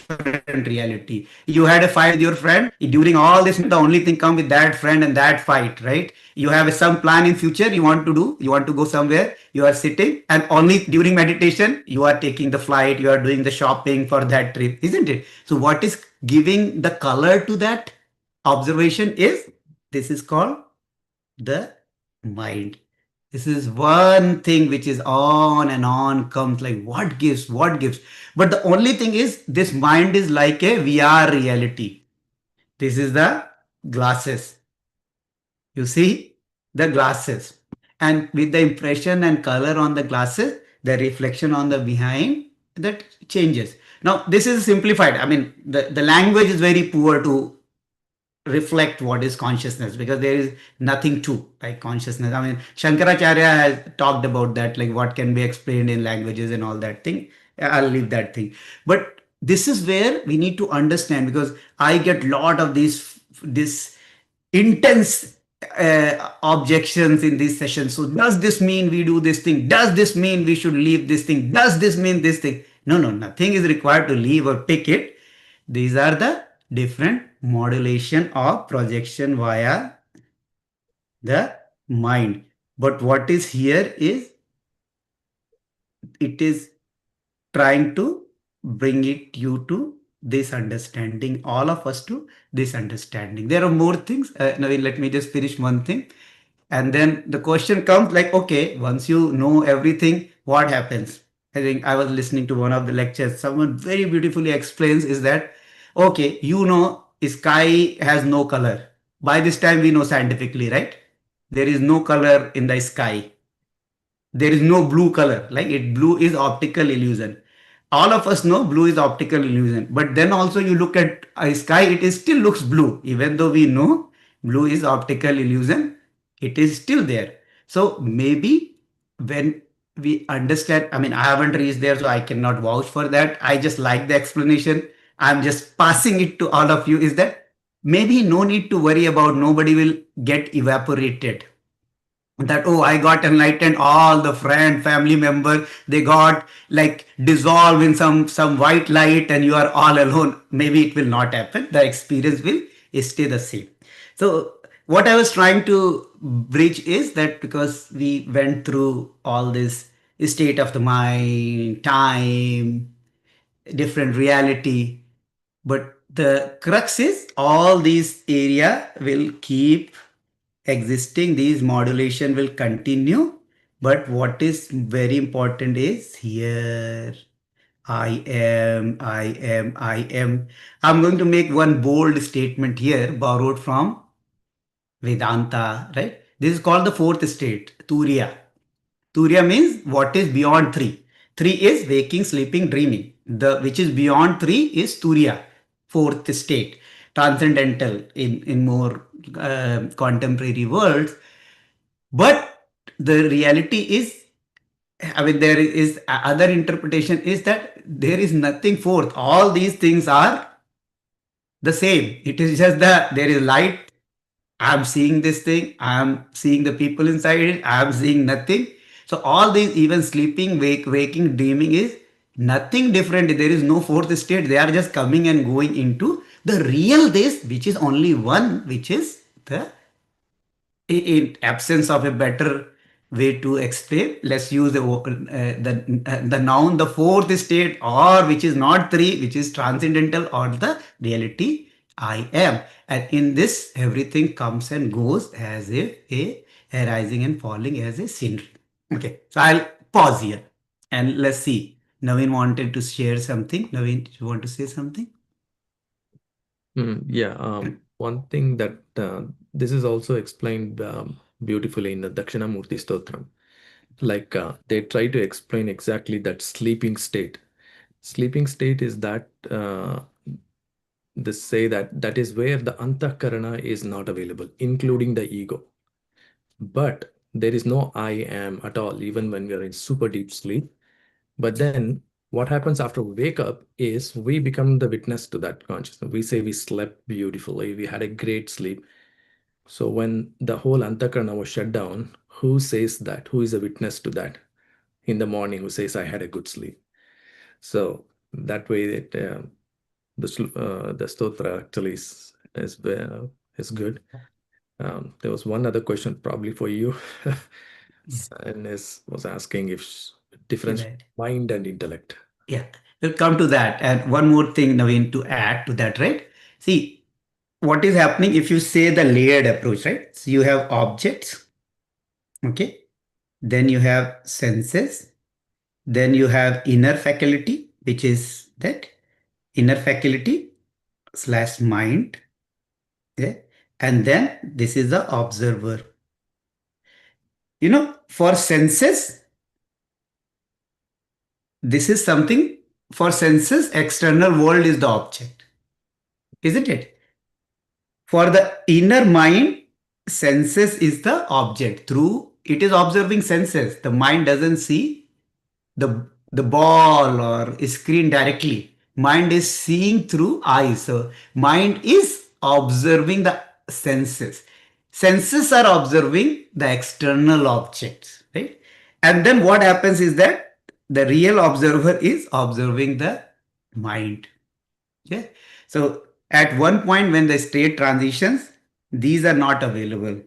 have a different reality. You had a file with your friend, during all this minute the only thing come with that friend, right? You have a some plan in future, you want to do, you want to go somewhere, you are sitting, and only during meditation you are taking the flight, you are doing the shopping for that trip, isn't it? So what is giving the color to that observation is, this is called the mind. This is one thing which is on and on, comes like what gives. But the only thing is, this mind is like a VR reality. This is the glasses. You see the glasses, and with the impression and color on the glasses, the reflection on the behind, that changes. Now this is simplified. I mean, the language is very poor to reflect what is consciousness, because there is nothing to like consciousness. I mean, Shankaracharya has talked about that, like what can be explained in languages and all that thing. I'll leave that thing. But this is where we need to understand, because I get lot of this intense objections in this session. So does this mean we do this thing? Does this mean we should leave this thing? Does this mean this thing? No, no, nothing is required to leave or pick it. These are the different modulation of projection via the mind. But what is here is, it is trying to bring it you to this understanding, all of us to this understanding. There are more things. Naveen, let me just finish one thing. And then the question comes like, okay, once you know everything, what happens? I think I was listening to one of the lectures. Someone very beautifully explains is that, okay, you know, sky has no color. By this time, we know scientifically, right? There is no color in the sky. There is no blue color. Like it, blue is optical illusion. All of us know blue is optical illusion. But then also you look at a sky, it is still looks blue. Even though we know blue is optical illusion, it is still there. So maybe when we understand, I mean, I haven't reached there, so I cannot vouch for that. I just like the explanation. I'm just passing it to all of you. Is that maybe no need to worry about, nobody will get evaporated, that oh, I got enlightened, all the friend family member, they got like dissolved in some white light and you are all alone. Maybe it will not happen, the experience will stay the same. So what I was trying to bridge is that because we went through all this state of the mind, time, different reality, but the crux is all these area will keep existing, these modulation will continue. But what is very important is here, I am. I'm going to make one bold statement here, borrowed from Vedanta, right? This is called the fourth state, Turiya. Turiya means what is beyond three. Three is waking, sleeping, dreaming. The which is beyond three is Turiya, fourth state, transcendental in more contemporary words. But the reality is, I mean, there is other interpretation is that there is nothing fourth. All these things are the same. It is just that there is light. I'm seeing this thing. I'm seeing the people inside it. I'm seeing nothing. So all these, even sleeping, waking, dreaming is nothing different. There is no fourth state. They are just coming and going into the real this, which is only one, which is the, in absence of a better way to explain, let's use the noun, the fourth state, or which is not three, which is transcendental, or the reality I am. And in this, everything comes and goes as if a arising and falling as a scenery. Okay, so I'll pause here and let's see. Naveen wanted to share something. Naveen, you want to say something? Yeah, one thing that this is also explained beautifully in the Dakshinamurti Stotram. Like they try to explain exactly that sleeping state. Sleeping state is that they say that that is where the antakarana is not available, including the ego. But there is no I am at all, even when we are in super deep sleep. But then what happens after we wake up is we become the witness to that consciousness. We say we slept beautifully, we had a great sleep. So when the whole antakarana was shut down, who says that? Who is a witness to that in the morning? Who says I had a good sleep? So that way, the stotra actually is good. There was one other question probably for you, and was asking if difference Right. mind and intellect. Yeah, we'll come to that. And one more thing, Naveen, to add to that, right? See, what is happening if you say the layered approach, right? So you have objects, okay? Then you have senses, then you have inner faculty, which is that inner faculty slash mind, yeah? And then this is the observer. You know, for senses, this is something, for senses, external world is the object, isn't it? For the inner mind, senses is the object. Through it is observing senses. The mind doesn't see the ball or screen directly. Mind is seeing through eyes. So mind is observing the senses. Senses are observing the external objects, right? And then what happens is that the real observer is observing the mind. Yeah. So at one point when the state transitions, these are not available.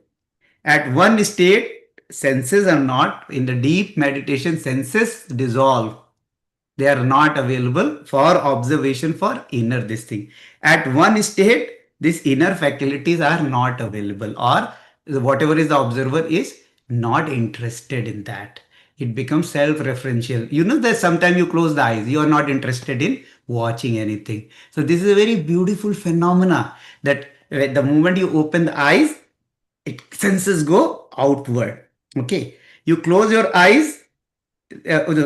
At one state, senses are not, in the deep meditation, senses dissolve. They are not available for observation for inner this thing. At one state, these inner faculties are not available, or whatever is the observer is not interested in that. It becomes self-referential. You know that sometimes you close the eyes, you are not interested in watching anything. So this is a very beautiful phenomena that the moment you open the eyes, it senses go outward. Okay, you close your eyes,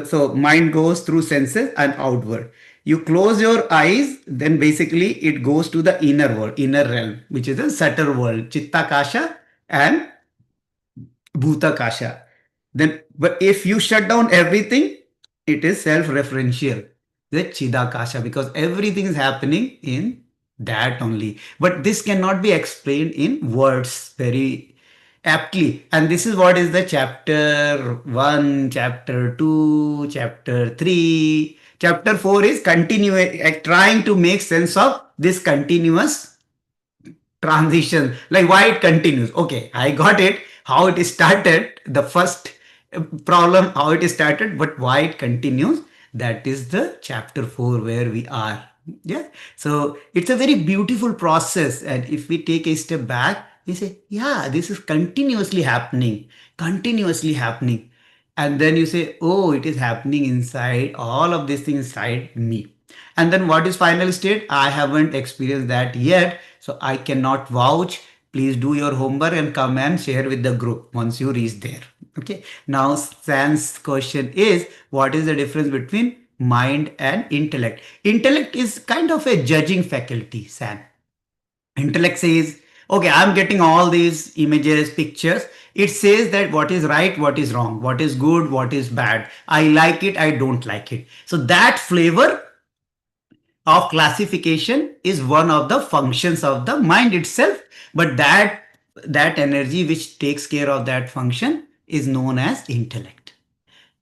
so mind goes through senses and outward. You close your eyes, then basically it goes to the inner world, inner realm, which is a subtle world, chitta kasha and bhuta kasha. Then, but if you shut down everything, it is self-referential, the chidakasha, because everything is happening in that only. But this cannot be explained in words very aptly. And this is what is the chapter 1, chapter 2, chapter 3. Chapter 4 is continuing, trying to make sense of this continuous transition, like why it continues. Okay, I got it, how it started, the first problem, how it started, but why it continues, that is the chapter 4 where we are. Yeah, so it's a very beautiful process, and if we take a step back, we say, yeah, this is continuously happening, continuously happening. And then you say, oh, it is happening inside, all of these things inside me. And then what is final state? I haven't experienced that yet, so I cannot vouch. Please do your homework and come and share with the group once you reach there. Okay, now San's question is, what is the difference between mind and intellect? Intellect is kind of a judging faculty, San. Intellect says, okay, I'm getting all these images, pictures. It says that what is right, what is wrong, what is good, what is bad. I like it, I don't like it. So that flavor of classification is one of the functions of the mind itself, but that energy which takes care of that function is known as intellect.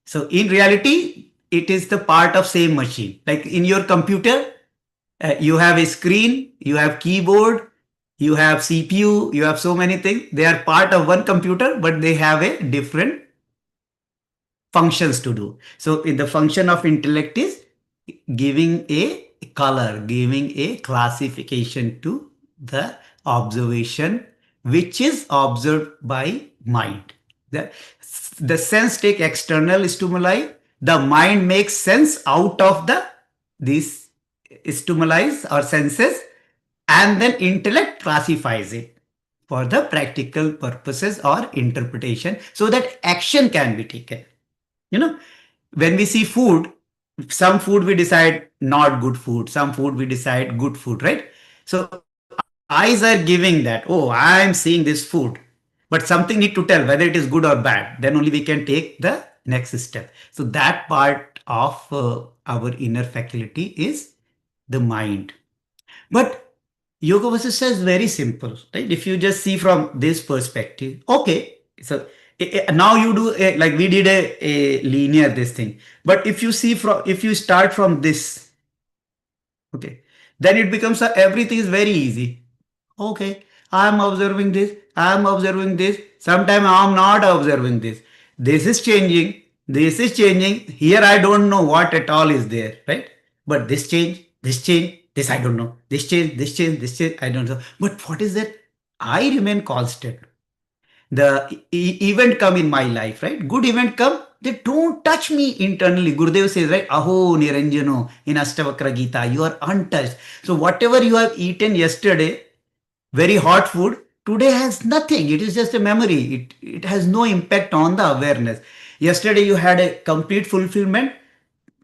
So in reality, it is the part of same machine. Like in your computer, you have a screen, you have keyboard, you have CPU, you have so many things. They are part of one computer, but they have a different functions to do. So the function of intellect is giving a color, giving a classification to the observation which is observed by mind. The, the sense take external stimuli, the mind makes sense out of the these stimuli or senses, and then intellect classifies it for the practical purposes or interpretation so that action can be taken. You know, when we see food, some food we decide not good food, some food we decide good food, right? So eyes are giving that, oh, I am seeing this food, but something need to tell whether it is good or bad, then only we can take the next step. So that part of our inner faculty is the mind. But Yoga Vasistha is very simple, right? If you just see from this perspective, okay, so now you do like we did a linear this thing. But if you see from, if you start from this, okay, then it becomes everything is very easy. Okay, I am observing this, I am observing this. Sometimes I am not observing this. This is changing, this is changing. Here I don't know what at all is there, right? But this change, this I don't know. This change, this change, I don't know. But what is that? I remain constant. The event come in my life, right? Good event come, they don't touch me internally. Gurudev says, right? Aho Niranjano in Astavakra Gita, you are untouched. So whatever you have eaten yesterday, very hot food, today has nothing. It is just a memory. It has no impact on the awareness. Yesterday you had a complete fulfillment,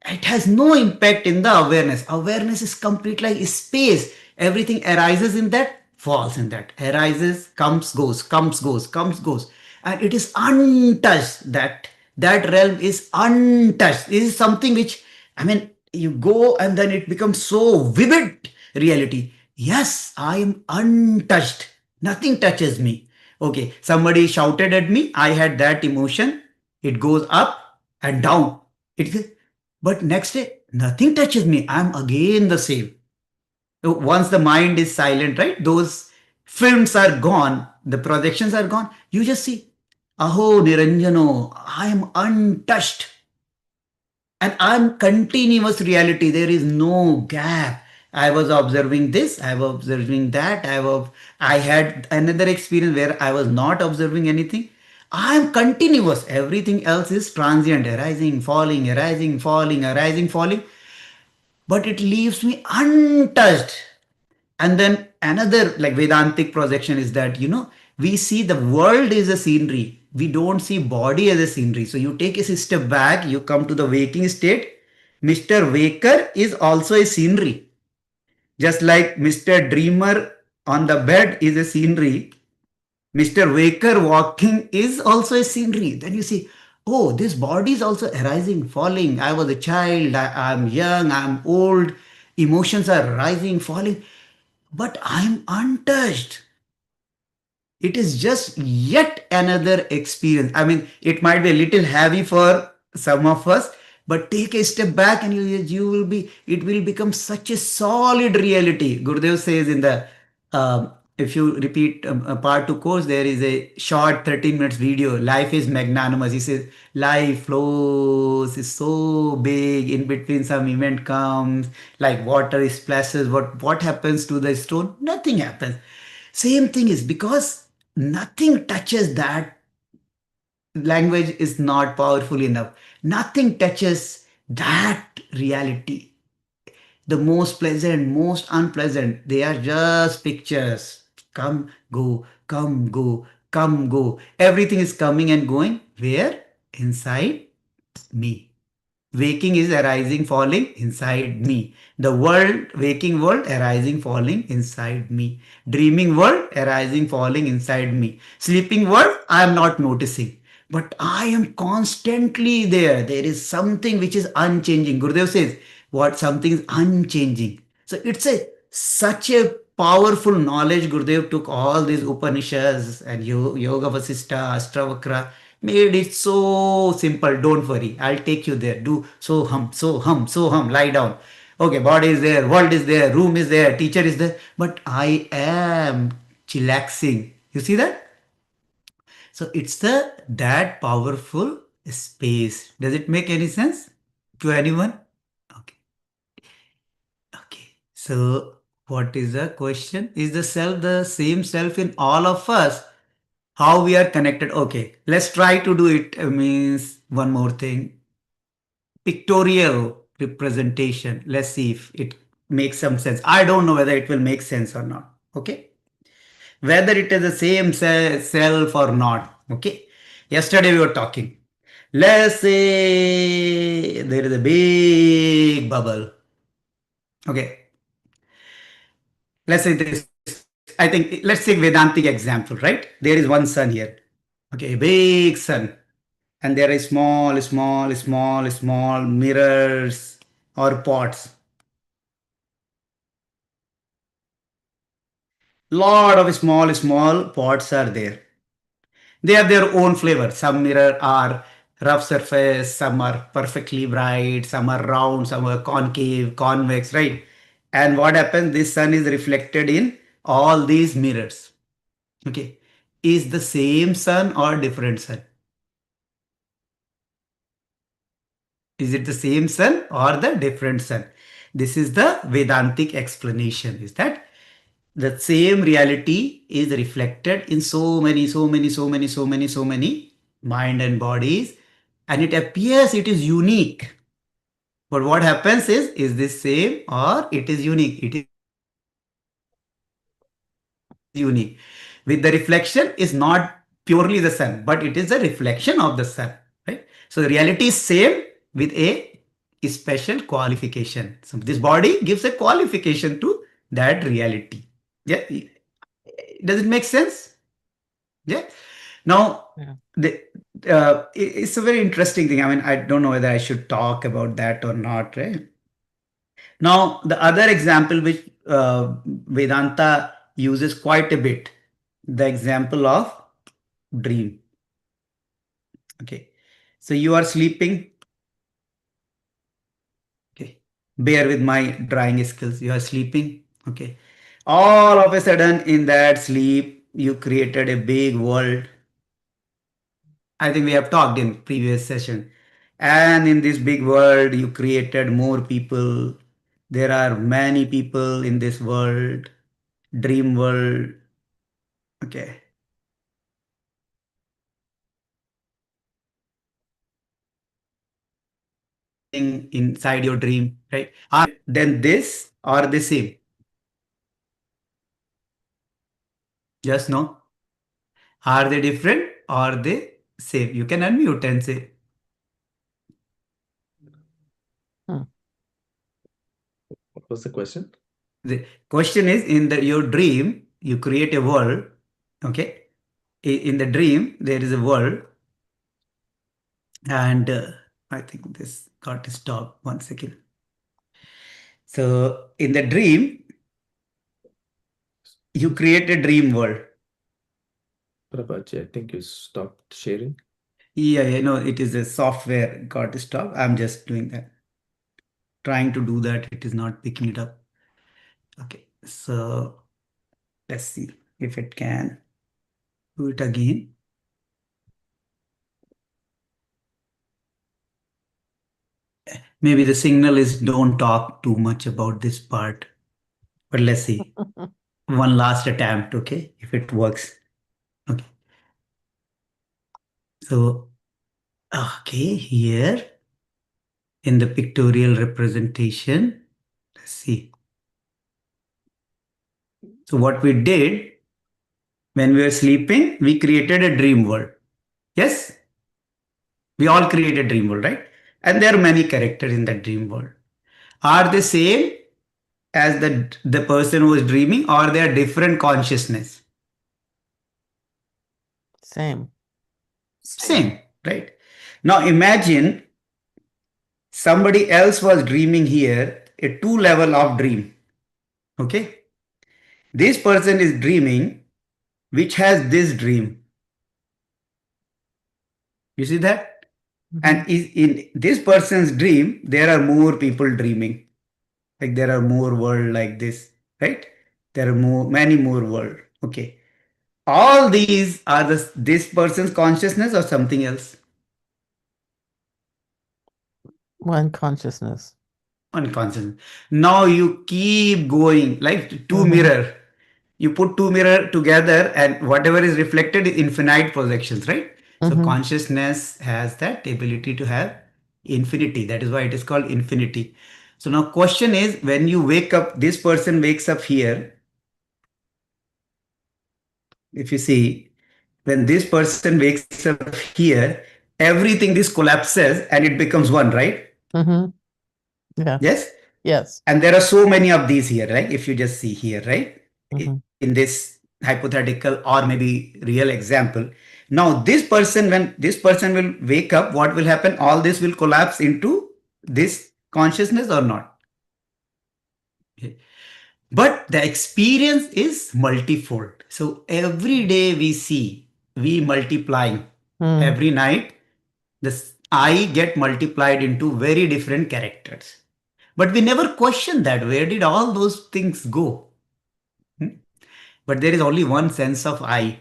it has no impact in the awareness. Awareness is complete like space. Everything arises in that, falls in that. Arises, comes, goes, comes, goes. And it is untouched. That realm is untouched. This is something which, I mean, you go and then it becomes so vivid reality. Yes, I am untouched. Nothing touches me. Okay, somebody shouted at me. I had that emotion. It goes up and down. It, but next day, nothing touches me. I'm again the same. So once the mind is silent, right? Those films are gone, the projections are gone. You just see, Aho Niranjano, I am untouched. and I'm continuous reality. There is no gap. I was observing this, I was observing that, I had another experience where I was not observing anything. I am continuous. Everything else is transient, arising, falling, arising, falling, arising, falling. But it leaves me untouched. And then another like Vedantic projection is that, we see the world is a scenery. We don't see body as a scenery. So you take a step back, you come to the waking state. Mr. Waker is also a scenery. Just like Mr. Dreamer on the bed is a scenery, Mr. Waker walking is also a scenery. Then you see, oh, this body is also arising, falling. I was a child, I'm young, I'm old. Emotions are rising, falling, but I'm untouched. It is just yet another experience. I mean, it might be a little heavy for some of us, but take a step back and you will be, it will become such a solid reality. Gurudev says in the, if you repeat part two course, there is a short 13 minutes video. Life is magnanimous. He says, life flows is so big. In between, some event comes, like water splashes. What happens to the stone? Nothing happens. Same thing is because nothing touches that. Language is not powerful enough. Nothing touches that reality. The most pleasant, most unpleasant, they are just pictures. Come, go, come, go, come, go. Everything is coming and going. Where? Inside me. Waking is arising, falling inside me. The world, waking world, arising, falling inside me. Dreaming world, arising, falling inside me. Sleeping world, I am not noticing. But I am constantly there. There is something which is unchanging. Gurudev says, what something is unchanging. So it's a such a powerful knowledge. Gurudev took all these Upanishads and Yoga Vasistha, Astravakra, made it so simple. Don't worry, I'll take you there. Do so hum, so hum, so hum, lie down. Okay, body is there, world is there, room is there, teacher is there, but I am chillaxing. You see that? So it's the that powerful space. Does it make any sense to anyone? Okay. Okay. So what is the question? Is the self the same self in all of us? How we are connected? Okay. Let's try to do it. Means one more thing. Pictorial representation. Let's see if it makes some sense. I don't know whether it will make sense or not. Okay. Whether it is the same self or not. Okay. Yesterday we were talking. Let's say there is a big bubble. Okay. Let's say this. I think let's take Vedantic example, right? There is one sun here. Okay, a big sun. And there are small mirrors or pots. Lot of small pots are there. They have their own flavor. Some mirror are rough surface, some are perfectly bright, some are round, some are concave, convex, right? And what happens? This sun is reflected in all these mirrors. Okay. Is the same sun or different sun? Is it the same sun or the different sun? This is the Vedantic explanation. Is that the same reality is reflected in so many mind and bodies, and it appears it is unique. But what happens is this same or it is unique? It is unique. With the reflection is not purely the sun, but it is a reflection of the sun, right? So the reality is same with a special qualification. So this body gives a qualification to that reality. Yeah. Does it make sense? Yeah. Now, the it's a very interesting thing. I mean, I don't know whether I should talk about that or not, right? Now, the other example which Vedanta uses quite a bit, the example of dream. Okay. So you are sleeping. Okay. Bear with my drawing skills. You are sleeping. Okay. All of a sudden, in that sleep, you created a big world. I think we have talked in previous session. And in this big world, you created more people. There are many people in this world, dream world. Okay. Inside your dream, right? Are then this or the same? Just no. Are they different or they same? You can unmute and say. Hmm. What was the question? The question is in your dream, you create a world. Okay. In the dream, there is a world, and I think this got to stop 1 second. So in the dream, you create a dream world. Prabhaji, I think you stopped sharing. Yeah, yeah, no, it is a software got to stop. I'm just doing that. Trying to do that, it is not picking it up. Okay, so let's see if it can do it again. Maybe the signal is don't talk too much about this part, but let's see. One last attempt, okay, if it works. Okay, so okay, here in the pictorial representation, let's see. So what we did when we were sleeping, we created a dream world. Yes, we all create a dream world, right? And there are many characters in that dream world. Are they same as the person who is dreaming, or they are different consciousness? Same. Same, right? Now imagine somebody else was dreaming here, a two level of dream. Okay, this person is dreaming, which has this dream. You see that? Mm-hmm. And is in this person's dream, there are more people dreaming. Like there are more world like this, right? There are many more world. Okay, all these are this person's consciousness or something else. One consciousness. Unconscious. Now you keep going like two Mm-hmm. mirror. You put two mirror together and whatever is reflected is infinite projections, right? So Mm-hmm. consciousness has that ability to have infinity. That is why it is called infinity. So now question is when you wake up, this person wakes up here. If you see, when this person wakes up here, everything this collapses and it becomes one, right? Mm-hmm. Yes. Yes. Yes. And there are so many of these here, right? If you just see here, right? Mm-hmm. In this hypothetical or maybe real example. Now, this person, when this person will wake up, what will happen? All this will collapse into this consciousness or not? Okay. But the experience is multifold. So every day we see, we multiplying. Mm. Every night, this I get multiplied into very different characters. But we never question that. Where did all those things go? Hmm? But there is only one sense of I.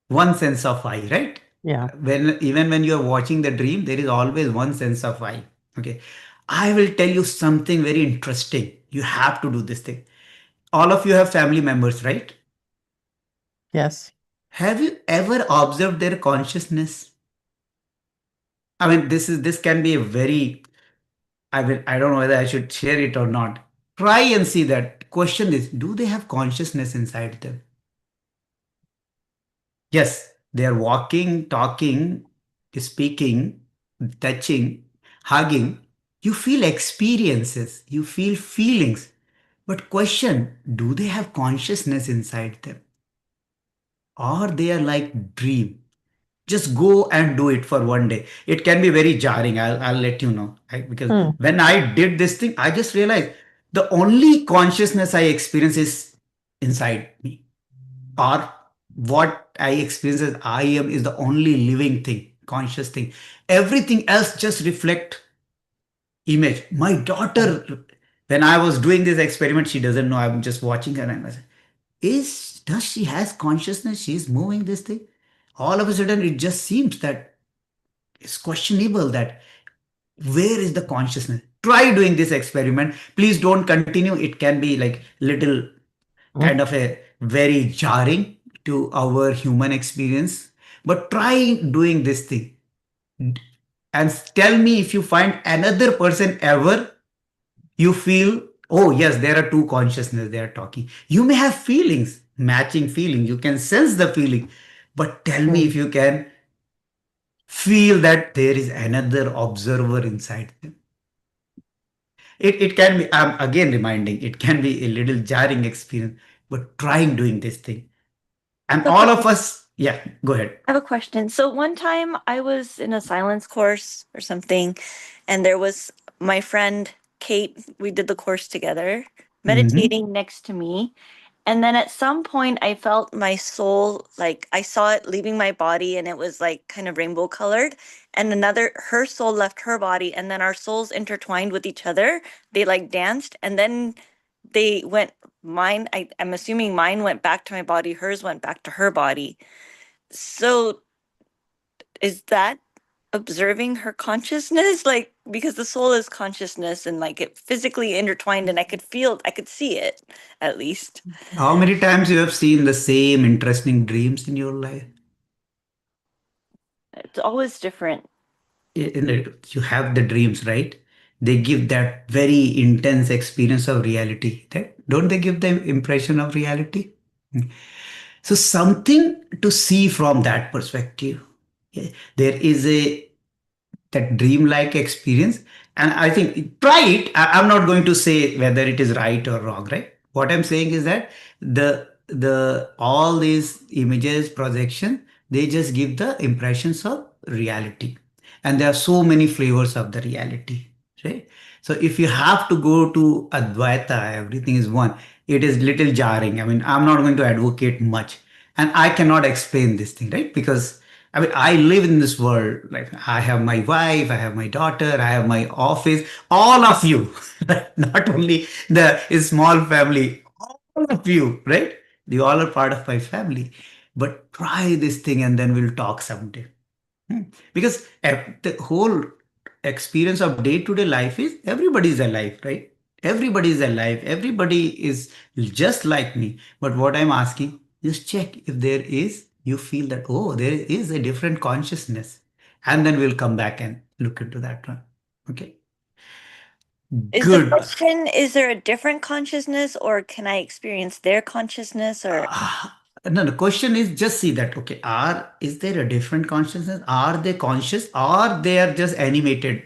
One sense of I, right? Yeah. When even when you are watching the dream, there is always one sense of I. Okay. I will tell you something very interesting. You have to do this thing. All of you have family members, right? Yes. Have you ever observed their consciousness? I mean, this can be a very I don't know whether I should share it or not. Try and see that. Question is, do they have consciousness inside them? Yes, they are walking, talking, speaking, touching, hugging. You feel experiences, you feel feelings. But question, do they have consciousness inside them? Or they are like dream? Just go and do it for one day. It can be very jarring. I'll let you know. Because Mm. when I did this thing, I just realized the only consciousness I experience is inside me. Or what I experience as I am is the only living thing, conscious thing. Everything else just reflect image. My daughter, when I was doing this experiment, she doesn't know. I'm just watching her and I said, does she has consciousness? She's moving this thing. All of a sudden, it just seems that It's questionable that where is the consciousness. Try doing this experiment. Please don't continue. It can be like little Mm. kind of a very jarring to our human experience, but try doing this thing and tell me if you find another person ever you feel, oh yes, there are two consciousness, they are talking. You may have feelings, matching feeling, you can sense the feeling, but tell me if Mm. you can feel that there is another observer inside them. It can be, I'm again reminding, it can be a little jarring experience, but trying doing this thing. And So all of us, yeah, go ahead. I have a question. So one time I was in a silence course or something, and there was my friend Kate. We did the course together, Mhm. meditating next to me. And then at some point, I felt my soul, like I saw it leaving my body, and it was like kind of rainbow colored. And another, her soul left her body, and then our souls intertwined with each other. They like danced, and then they went, I'm assuming mine went back to my body, hers went back to her body. So is that observing her consciousness? Like, because the soul is consciousness and like it physically intertwined, and I could feel, I could see it at least. How many times you have seen the same interesting dreams in your life? It's always different. You have the dreams, right? They give that very intense experience of reality, right? Don't they give the impression of reality? So something to see from that perspective. Yeah. There is a that dreamlike experience, and I think try it. I'm not going to say whether it is right or wrong, right? What I'm saying is that the all these images projection, they just give the impressions of reality, and there are so many flavors of the reality, right? So if you have to go to Advaita, everything is one, it is little jarring. I mean, I'm not going to advocate much, and I cannot explain this thing, right? Because I mean, I live in this world. Like, I have my wife, I have my daughter, I have my office, all of you, right? Not only the small family, all of you, right? You all are part of my family. But try this thing and then we'll talk someday. Hmm. Because the whole experience of day to day life is everybody is alive, right? Everybody is alive. Everybody is just like me. But what I'm asking, just check if there is, you feel that, oh, there is a different consciousness. And then we'll come back and look into that one. Okay. Is the Good. question, is there a different consciousness, or can I experience their consciousness, or No, the question is just see that, okay, is there a different consciousness? Are they conscious or they are just animated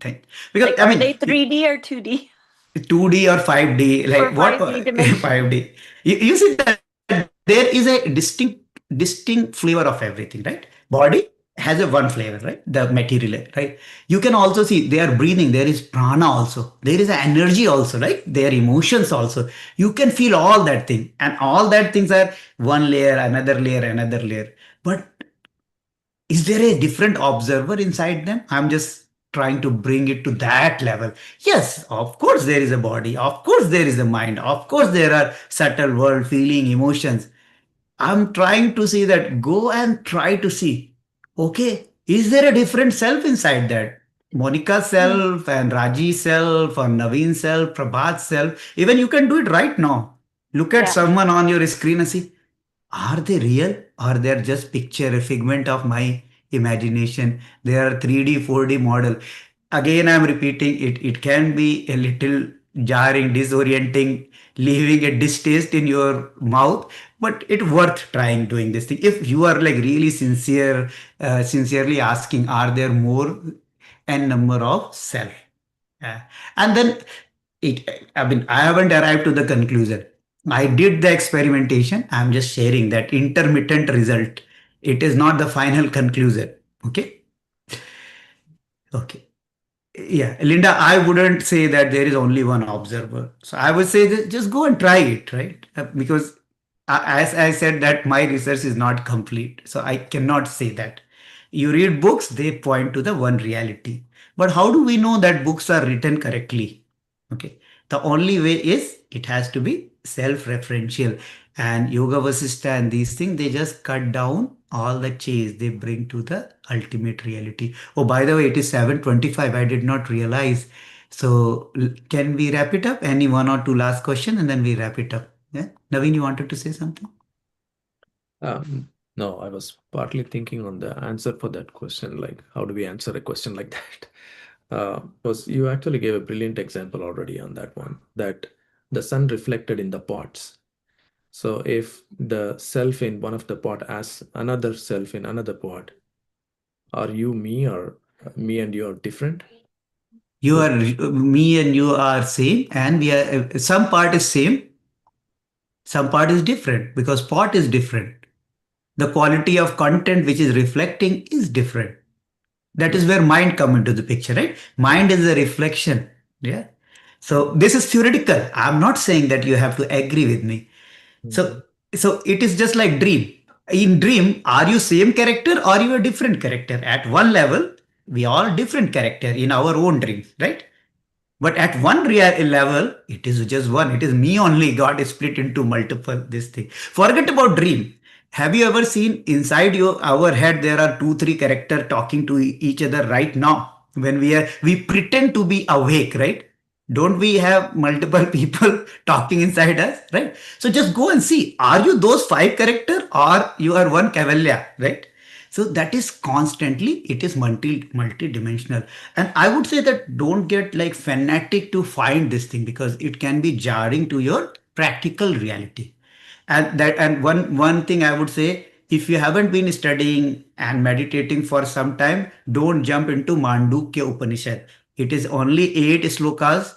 thing? Because, like I are they mean, 3D or 2D 2D or 5D, or like what 5D dimension? 5D? You see that there is a distinct flavor of everything, right? Body has a one flavor, right? The material, right? You can also see they are breathing. There is prana also. There is energy also, right? Their emotions also. You can feel all that thing, and all that things are one layer, another layer, another layer. But is there a different observer inside them? I'm just trying to bring it to that level. Yes, of course there is a body, of course there is a mind, of course there are subtle world, feeling, emotions. I'm trying to see that. Go and try to see, okay, is there a different self inside that? Monika's Mm. self and Raji's self or Naveen's self, Prabhat's self. Even you can do it right now. Look at Yeah. someone on your screen and see, are they real or they're just picture, a figment of my imagination? They are 3D 4D model. Again, I'm repeating it, it can be a little jarring, disorienting, leaving a distaste in your mouth, but it's worth trying doing this thing if you are like really sincerely asking, are there more n number of self? Yeah. And then I mean, I haven't arrived to the conclusion. I did the experimentation. I'm just sharing that intermittent result. It is not the final conclusion. Okay. Okay. Yeah. Linda, I wouldn't say that there is only one observer. So I would say just go and try it, right? Because as I said, that my research is not complete. So I cannot say that. You read books, they point to the one reality. But how do we know that books are written correctly? Okay. The only way is it has to be self referential. And Yoga Vasistha and these things, they just cut down all the chase they bring to the ultimate reality. Oh, by the way, it is 7:25. I did not realize. So can we wrap it up? Any one or two last question and then we wrap it up. Yeah. Naveen, you wanted to say something? No, I was partly thinking on the answer for that question, like how do we answer a question like that? Because you actually gave a brilliant example already on that one, that the sun reflected in the pots. So if the self in one of the pot as another self in another pot, are you me or me and you are different? You are me and you are same, and we are some part is same, some part is different because pot is different. The quality of content which is reflecting is different. That is Yes. where mind come into the picture, right? Mind is a reflection. Yeah. So this is theoretical. I'm not saying that you have to agree with me. So Mhm. so it is just like dream. In dream, are you same character or you a different character? At one level, we all different character in our own dreams, right? But at one real level, it is just one. It is me only. God is split into multiple this thing. Forget about dream. Have you ever seen inside our head there are two, three characters talking to each other right now? When we pretend to be awake, right? Don't we have multiple people talking inside us, right? So just go and see. Are you those five character or you are one cavalier, right? So that is constantly, it is multi-dimensional. And I would say that don't get like fanatic to find this thing because it can be jarring to your practical reality. And one thing I would say, if you haven't been studying and meditating for some time, don't jump into Mandukya Upanishad. It is only 8 slokas,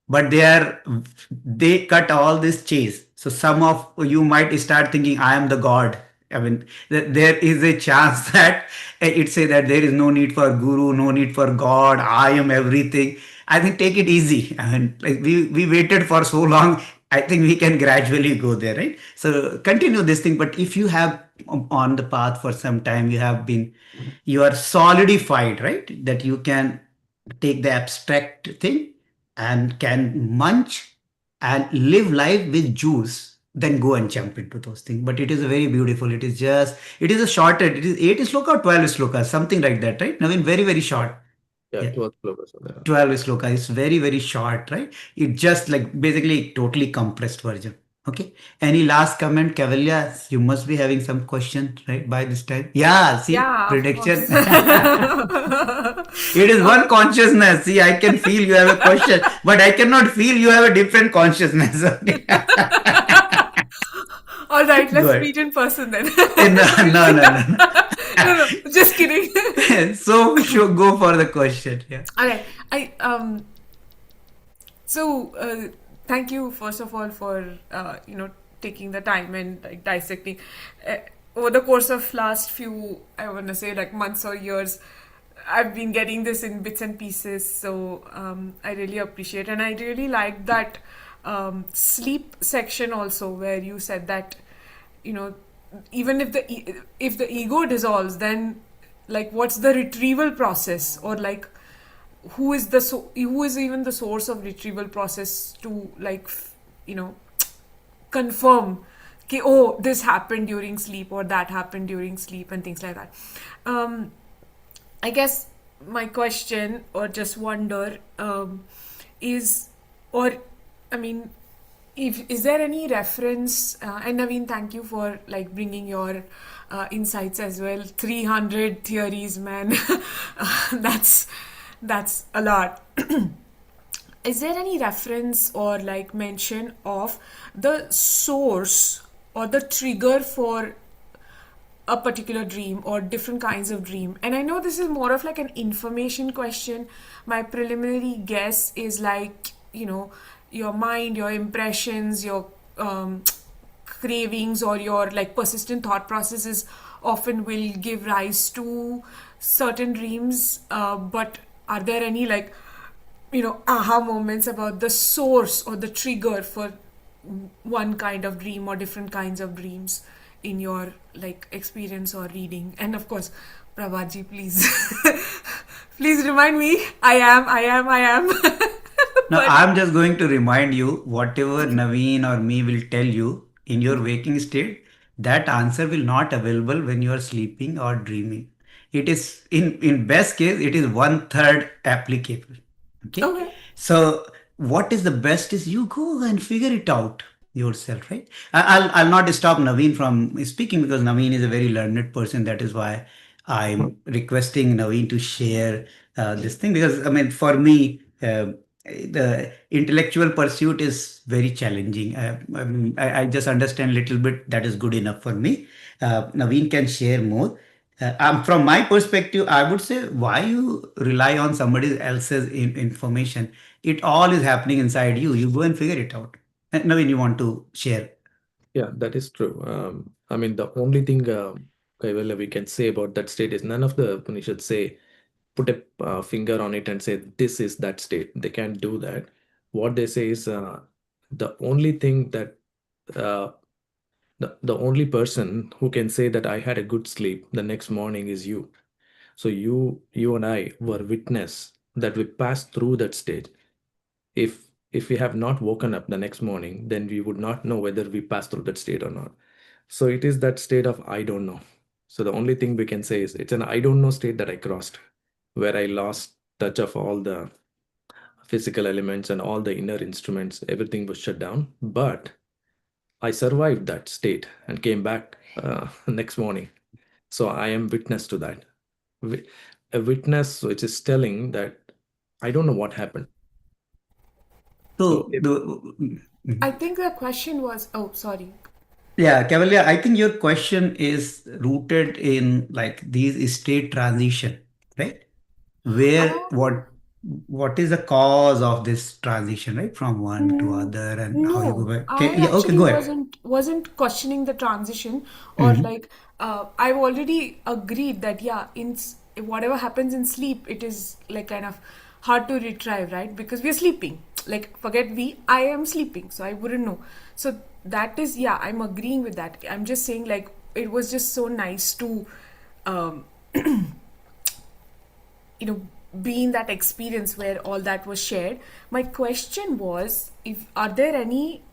but they cut all this chase. So some of you might start thinking I am the god. I mean, there is a chance that it say that there is no need for guru, no need for god, I am everything. I think take it easy. I mean, like we waited for so long. I think we can gradually go there, right? So continue this thing. But if you have on the path for some time, you are solidified, right? That you can take the abstract thing and can munch and live life with juice, then go and jump into those things. But it is a very beautiful. It is a shorter. It is 8 sloka or 12 sloka, something like that, right? Naveen, very, very short. Yeah, Yeah. 12 kilometers are there. 12 sloka is very, very short, right? It just like basically totally compressed version. Okay. Any last comment, Cavalier? You must be having some question, right? By this time. Yeah, see, Yeah, of prediction. course. It is one consciousness. See, I can feel you have a question, but I cannot feel you have a different consciousness. Okay. All right, Go let's ahead. meet in person then. No, We'll no, see. no, no, No, no, just kidding. no. So, sure, go for the question. Yeah. All right. So thank you first of all for taking the time and like dissecting over the course of last few, I want to say, like months or years. I've been getting this in bits and pieces, so I really appreciate, and I really like that sleep section also, where you said that, you know, even if if the ego dissolves, then like what's the retrieval process, or like who is who is even the source of retrieval process to like confirm कि oh, this happened during sleep or that happened during sleep and things like that. I guess my question or just wonder is, or I mean, if is there any reference? And Naveen, thank you for like bringing your insights as well. 300 theories, man. that's that's a lot. Is there any reference or like mention of the source or the trigger for a particular dream or different kinds of dream? And I know this is more of like an information question. My preliminary guess is like, your mind, your impressions, your cravings, or your like persistent thought processes often will give rise to certain dreams. But are there any like aha moments about the source or the trigger for one kind of dream or different kinds of dreams in your like experience or reading? And of course, Prabhaji, please please remind me. I am Now, but I'm just going to remind you whatever Naveen or me will tell you, in your waking state, that answer will not available when you are sleeping or dreaming. It is in best case, it is one third applicable. Okay. Okay. So what is the best is you go and figure it out yourself, right? I'll not stop Naveen from speaking because Naveen is a very learned person. That is why I'm requesting Naveen to share this thing, because I mean, for me, the intellectual pursuit is very challenging. I just understand a little bit. That is good enough for me. Naveen can share more. From my perspective, I would say why you rely on somebody else's information. It all is happening inside you. You go and figure it out. Naveen, you want to share? Yeah, that is true. I mean, the only thing Kaivalya, we can say about that state is none of the Upanishads say, put a finger on it and say, this is that state. They can't do that. What they say is the only thing that uh, the only person who can say that I had a good sleep the next morning is you. So you and I were witness that we passed through that stage. If we have not woken up the next morning, then we would not know whether we passed through that state or not. So it is that state of I don't know. So the only thing we can say is it's an I don't know state that I crossed, where I lost touch of all the physical elements and all the inner instruments. Everything was shut down, but I survived that state and came back next morning. So I am witness to that. A witness which is telling that I don't know what happened. So So if I think the question was, oh, sorry. yeah, Cavalier, I think your question is rooted in like these state transition, right? Where Um, what is the cause of this transition, right, from one to Mm, other, and how you go no, back? I Yeah, okay, actually go ahead. wasn't questioning the transition, or Mhm. like I've already agreed that yeah, whatever happens in sleep, it is like kind of hard to retrieve, right? Because we're sleeping. Like forget I am sleeping, so I wouldn't know. So that is yeah, I'm agreeing with that. I'm just saying like it was just so nice to um, you know be in that experience where all that was shared. My question was, if are there any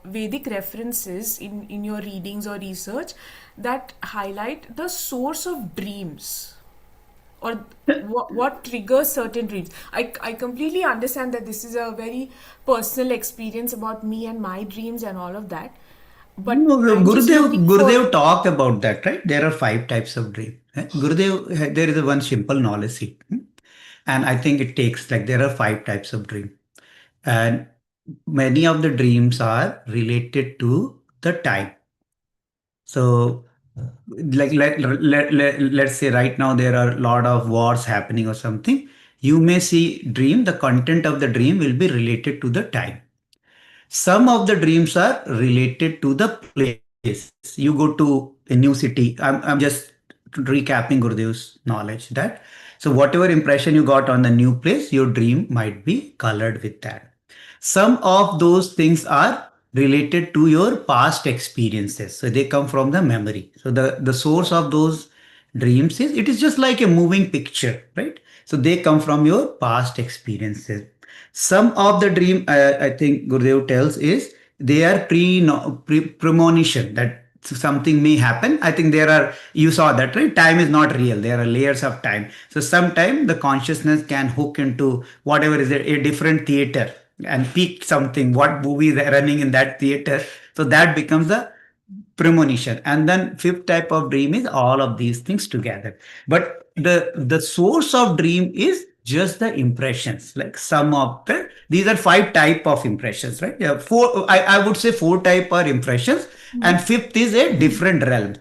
Vedic references in your readings or research that highlight the source of dreams, or what triggers certain dreams? I completely understand that this is a very personal experience about me and my dreams and all of that, but No, I'm just looking for. Gurudev talked about that, right? There are five types of dream. Gurudev, there is a one simple knowledge seed. And I think it takes like there are five types of dream. And many of the dreams are related to the time. So like let's say right now there are a lot of wars happening or something. You may see dream, the content of the dream will be related to the time. Some of the dreams are related to the place. You go to a new city. I'm just recapping Gurudev's knowledge that. So whatever impression you got on the new place, your dream might be colored with that. Some of those things are related to your past experiences. So they come from the memory. So the source of those dreams is it is just like a moving picture, right? So they come from your past experiences. Some of the dream, I think Gurudev tells is they are premonition that something may happen. I think there are, you saw that, right? Time is not real. There are layers of time. So sometime the consciousness can hook into whatever is a different theater and peek something, what movie is running in that theater. So that becomes a premonition. And then fifth type of dream is all of these things together. But the source of dream is just the impressions, like some of the these are five type of impressions, right? Yeah, four, I would say four type are impressions, and fifth is a different realm,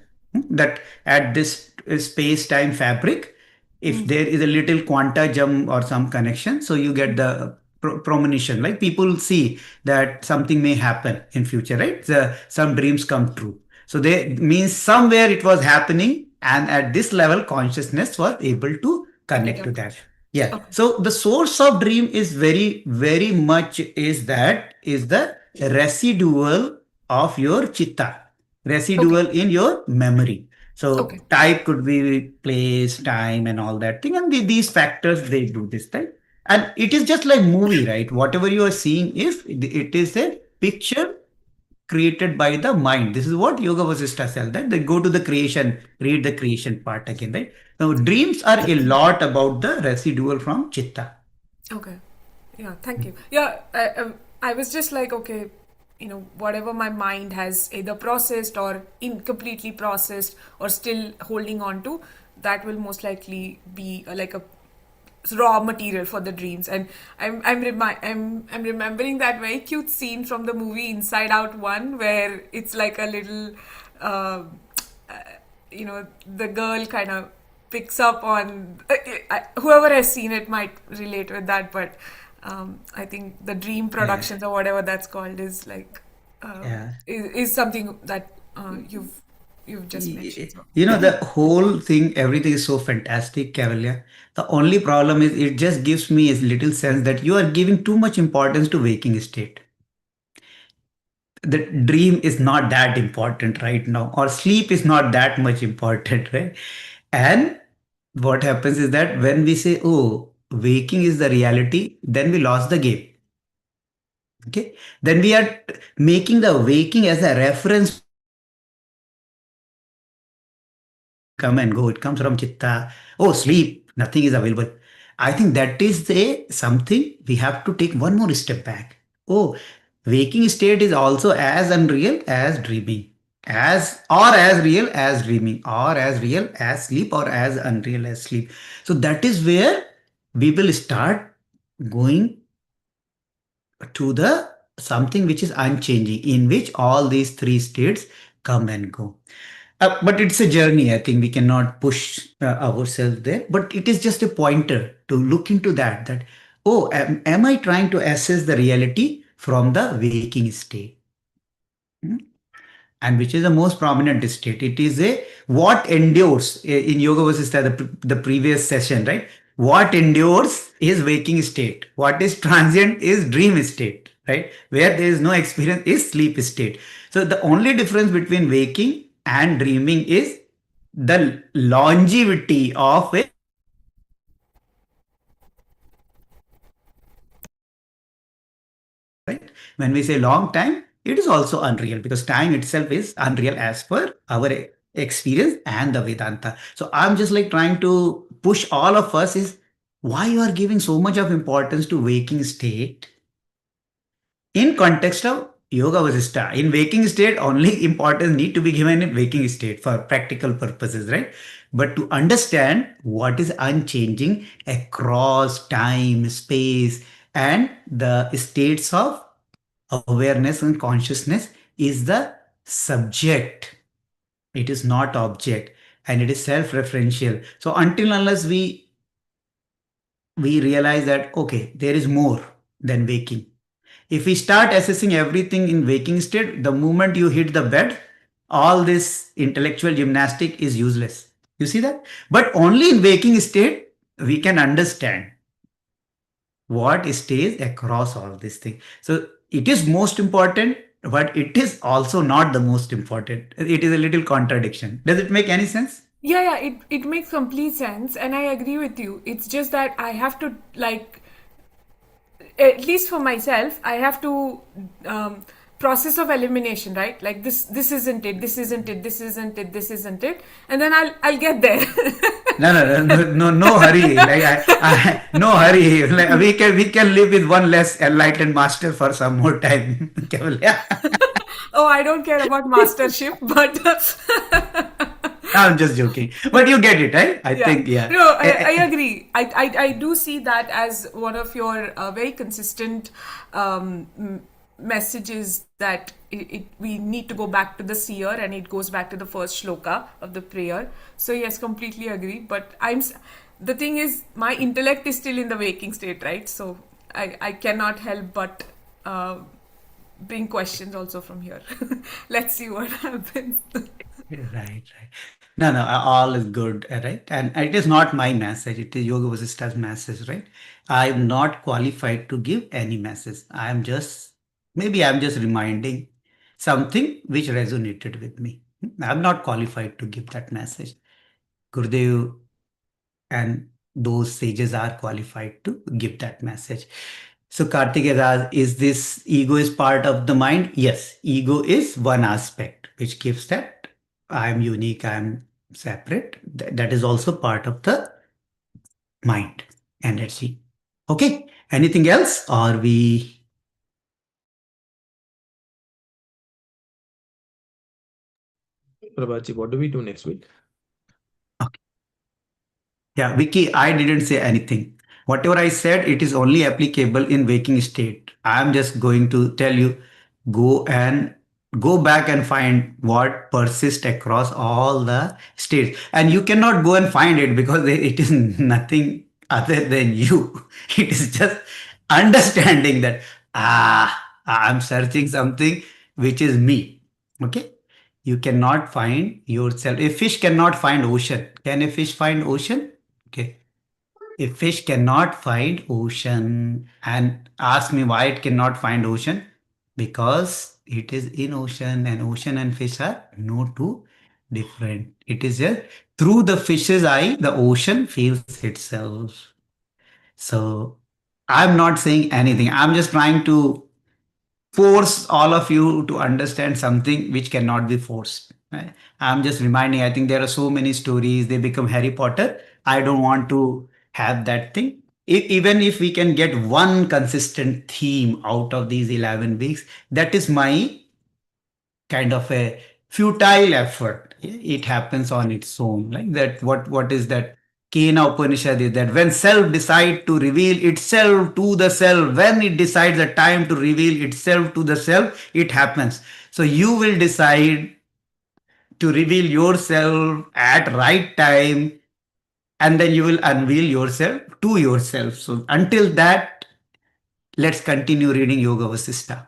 that at this space time fabric, if there is a little quanta jump or some connection, so you get the premonition, like people see that something may happen in future, right? Some dreams come true, so they means somewhere it was happening, and at this level consciousness was able to Pick it connect to up. that. Yeah, Okay. so the source of dream is very much is that is the residual of your chitta, Okay. residual in your memory. So Okay. type could be place, time, and all that thing, and these factors they do this type. And it is just like movie, right? Whatever you are seeing, if it is a picture created by the mind. This is what Yoga Vasistha said, that they go to the creation, read the creation part again, right? Now, dreams are a lot about the residual from Chitta. Okay. Yeah, thank you. Yeah, I was just like, okay, whatever my mind has either processed or incompletely processed or still holding on to, that will most likely be like a raw material for the dreams. And I'm remembering that very cute scene from the movie Inside Out 1, where it's like a little uh, the girl kind of picks up on whoever has seen it might relate with that, but I think the dream Yeah. productions or whatever that's called is like Yeah. is something that you've just mentioned. So The whole thing, everything is so fantastic, Cavalier. The only problem is it just gives me a little sense that you are giving too much importance to waking state. The dream is not that important right now, or sleep is not that much important, right? And what happens is that when we say, oh, waking is the reality, then we lost the game. Okay. Then we are making the waking as a reference come and go. It comes from chitta. Oh, sleep. Nothing is available. I think that is the something we have to take one more step back. Oh, waking state is also as unreal as dreaming, as real as dreaming, or as real as sleep, or as unreal as sleep. So that is where we will start going to the something which is unchanging, in which all these three states come and go. But it's a journey. I think we cannot push ourselves there. But it is just a pointer to look into that. That, oh, am I trying to assess the reality from the waking state? Hmm? And which is the most prominent state. It is a what endures in Yoga Vasistha, the previous session, right? What endures is waking state. What is transient is dream state, right? Where there is no experience is sleep state. So the only difference between waking and dreaming is the longevity of a right. When we say long time, it is also unreal because time itself is unreal as per our experience and the Vedanta. So I'm just like trying to push all of us is why you are giving so much of importance to waking state in context of yoga vasistha. In waking state, only importance need to be given in waking state for practical purposes, right? But to understand what is unchanging across time, space, and the states of awareness and consciousness is the subject. It is not object, and it is self-referential. So until unless we realize that okay, there is more than waking. If we start assessing everything in waking state, the moment you hit the bed, all this intellectual gymnastic is useless. You see that? But only in waking state we can understand what stays across all these things. So it is most important, but it is also not the most important. It is a little contradiction. Does it make any sense? yeah, it makes complete sense, and I agree with you. It's just that I have to like, at least for myself, I have to process of elimination, right? Like this isn't it, this isn't it, this isn't it, this isn't it, and then I'll get there. No hurry. No hurry. Like, we can live with one less enlightened master for some more time. Keval, yeah. Oh, I don't care about mastership, but I'm just joking. But you get it, right? I yeah, think, yeah. no, I agree. I do see that as one of your very consistent messages that we need to go back to the seer, and it goes back to the first shloka of the prayer. So yes, completely agree. But the thing is, my intellect is still in the waking state, right? So I cannot help but bring questions also from here. Let's see what happens. Right. No, all is good, right? And it is not my message, it is Yoga Vasistha's message, right? I am not qualified to give any message. Maybe I'm just reminding something which resonated with me. I'm not qualified to give that message. Gurudev and those sages are qualified to give that message. So Karthik has asked, is this ego is part of the mind? Yes, ego is one aspect which gives that I'm unique, I'm separate. That is also part of the mind energy. Okay. Anything else? Or we Prabhaji, what do we do next week? Yeah, Vicky, I didn't say anything. Whatever I said, it is only applicable in waking state. I'm just going to tell you, go and go back and find what persists across all the states. And you cannot go and find it because it is nothing other than you. It is just understanding that, I'm searching something which is me. Okay. You cannot find yourself. A fish cannot find ocean. Can a fish find ocean? Okay. A fish cannot find ocean. And ask me why it cannot find ocean. Because it is in ocean, and ocean and fish are no two different. It is just through the fish's eye, the ocean feels itself. So I'm not saying anything. I'm just trying to force all of you to understand something which cannot be forced. Right? I'm just reminding, I think there are so many stories, they become Harry Potter. I don't want to have that thing. Even if we can get one consistent theme out of these 11 weeks, that is my kind of a futile effort. It happens on its own. Like that, what is that? Kena Upanishad is that when self decide to reveal itself to the self, when it decides the time to reveal itself to the self, it happens. So you will decide to reveal yourself at right time, and then you will unveil yourself to yourself. So until that, let's continue reading Yoga Vasistha.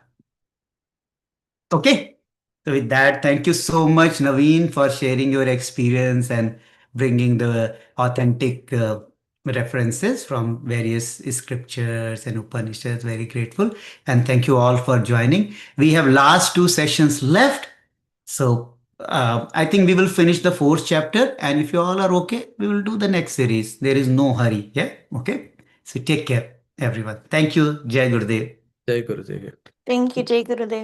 Okay. So with that, thank you so much, Naveen, for sharing your experience and bringing the authentic references from various scriptures and Upanishads. Very grateful. And thank you all for joining. We have last two sessions left. So I think we will finish the fourth chapter. And if you all are okay, we will do the next series. There is no hurry. Yeah. Okay. So take care, everyone. Thank you. Jai Gurudev. Jai Guruji. Thank you, Jay Gurudev.